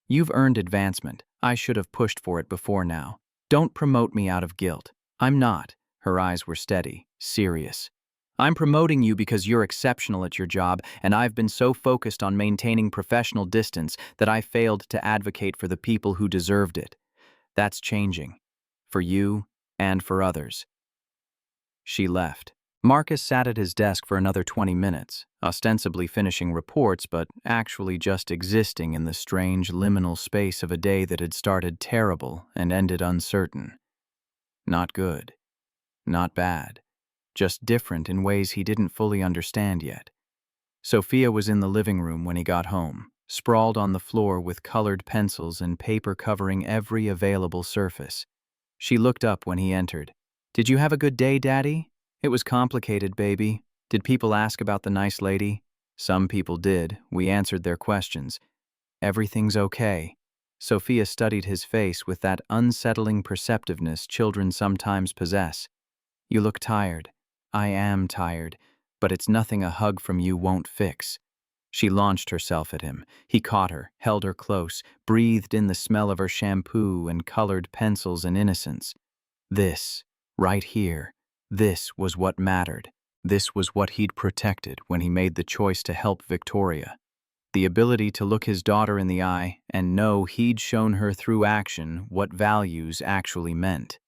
You've earned advancement. I should have pushed for it before now. Don't promote me out of guilt. I'm not. Her eyes were steady, serious. I'm promoting you because you're exceptional at your job, and I've been so focused on maintaining professional distance that I failed to advocate for the people who deserved it. That's changing. For you and for others. She left. Marcus sat at his desk for another 20 minutes, ostensibly finishing reports, but actually just existing in the strange liminal space of a day that had started terrible and ended uncertain. Not good. Not bad. Just different in ways he didn't fully understand yet. Sophia was in the living room when he got home, sprawled on the floor with colored pencils and paper covering every available surface. She looked up when he entered. Did you have a good day, Daddy? It was complicated, baby. Did people ask about the nice lady? Some people did. We answered their questions. Everything's okay. Sophia studied his face with that unsettling perceptiveness children sometimes possess. You look tired. I am tired, but it's nothing a hug from you won't fix. She launched herself at him. He caught her, held her close, breathed in the smell of her shampoo and colored pencils and innocence. This, right here, this was what mattered. This was what he'd protected when he made the choice to help Victoria. The ability to look his daughter in the eye and know he'd shown her through action what values actually meant.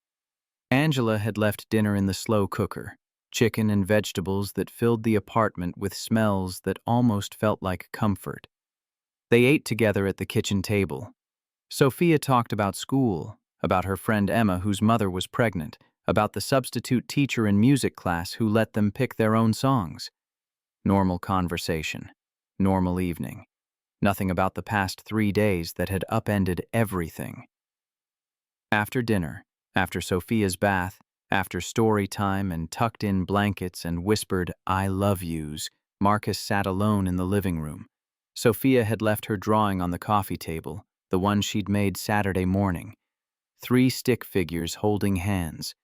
Angela had left dinner in the slow cooker, chicken and vegetables that filled the apartment with smells that almost felt like comfort. They ate together at the kitchen table. Sophia talked about school, about her friend Emma whose mother was pregnant, about the substitute teacher in music class who let them pick their own songs. Normal conversation. Normal evening. Nothing about the past 3 days that had upended everything. After dinner, after Sophia's bath, after story time and tucked-in blankets and whispered "I love yous," Marcus sat alone in the living room. Sophia had left her drawing on the coffee table, the one she'd made Saturday morning. 3 stick figures holding hands.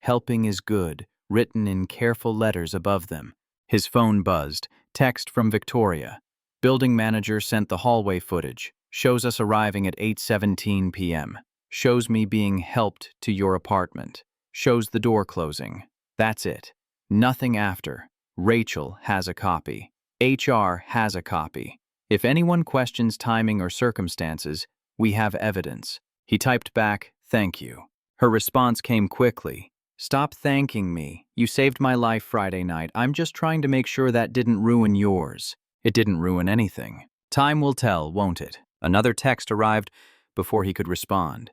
"Helping is good," written in careful letters above them. His phone buzzed. Text from Victoria. "Building manager sent the hallway footage. Shows us arriving at 8:17 p.m. Shows me being helped to your apartment. Shows the door closing. That's it. Nothing after. Rachel has a copy. HR has a copy. If anyone questions timing or circumstances, we have evidence." He typed back, "Thank you." Her response came quickly. "Stop thanking me. You saved my life Friday night. I'm just trying to make sure that didn't ruin yours." It didn't ruin anything. Time will tell, won't it? Another text arrived before he could respond.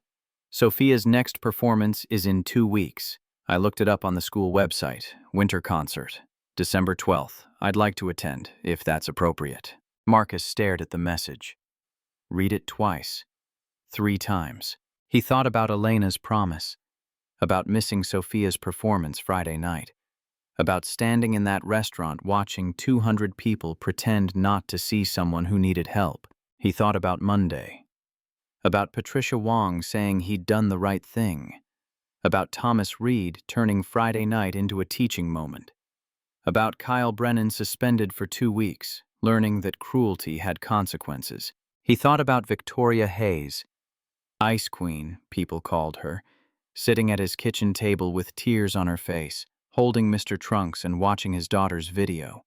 "Sophia's next performance is in 2 weeks. I looked it up on the school website. Winter concert. December 12th. I'd like to attend, if that's appropriate." Marcus stared at the message. Read it twice. 3 times. He thought about Elena's promise. About missing Sophia's performance Friday night. About standing in that restaurant watching 200 people pretend not to see someone who needed help. He thought about Monday. About Patricia Wong saying he'd done the right thing. About Thomas Reed turning Friday night into a teaching moment. About Kyle Brennan suspended for 2 weeks, learning that cruelty had consequences. He thought about Victoria Hayes, Ice Queen, people called her, sitting at his kitchen table with tears on her face, holding Mr. Trunks and watching his daughter's video.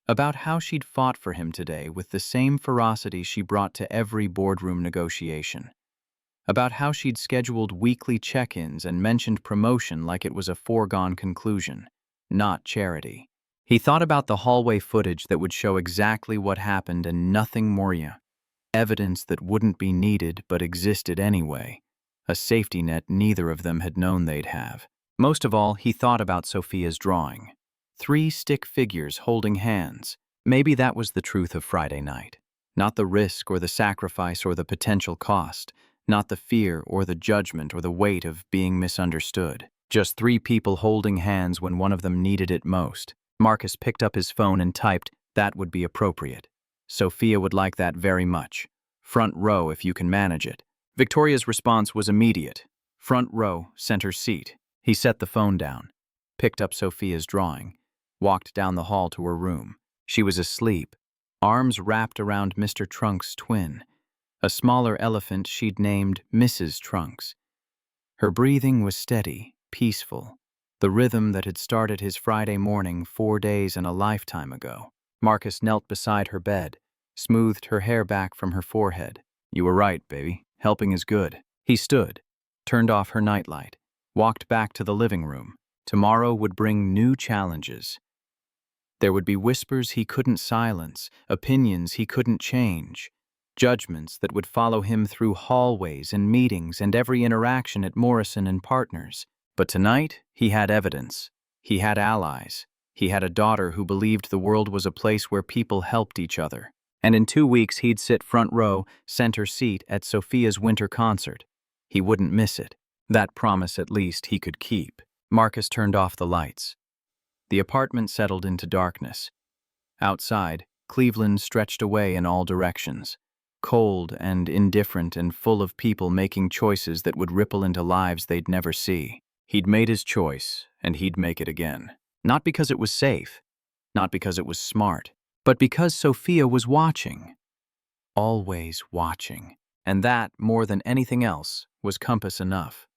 About how she'd fought for him today with the same ferocity she brought to every boardroom negotiation. About how she'd scheduled weekly check-ins and mentioned promotion like it was a foregone conclusion, not charity. He thought about the hallway footage that would show exactly what happened and nothing more. Evidence that wouldn't be needed but existed anyway. A safety net neither of them had known they'd have. Most of all, he thought about Sophia's drawing. 3 stick figures holding hands. Maybe that was the truth of Friday night. Not the risk or the sacrifice or the potential cost. Not the fear or the judgment or the weight of being misunderstood. Just 3 people holding hands when one of them needed it most. Marcus picked up his phone and typed, "That would be appropriate. Sophia would like that very much. Front row if you can manage it." Victoria's response was immediate. "Front row, center seat." He set the phone down, picked up Sophia's drawing, walked down the hall to her room. She was asleep, arms wrapped around Mr. Trunks' twin, a smaller elephant she'd named Mrs. Trunks. Her breathing was steady, peaceful, the rhythm that had started his Friday morning 4 days and a lifetime ago. Marcus knelt beside her bed, smoothed her hair back from her forehead. "You were right, baby. Helping is good." He stood, turned off her nightlight, walked back to the living room. Tomorrow would bring new challenges. There would be whispers he couldn't silence, opinions he couldn't change, judgments that would follow him through hallways and meetings and every interaction at Morrison and Partners. But tonight, he had evidence. He had allies. He had a daughter who believed the world was a place where people helped each other. And in 2 weeks, he'd sit front row, center seat at Sophia's winter concert. He wouldn't miss it. That promise, at least, he could keep. Marcus turned off the lights. The apartment settled into darkness. Outside, Cleveland stretched away in all directions, cold and indifferent and full of people making choices that would ripple into lives they'd never see. He'd made his choice, and he'd make it again. Not because it was safe, not because it was smart, but because Sophia was watching. Always watching. And that, more than anything else, was compass enough.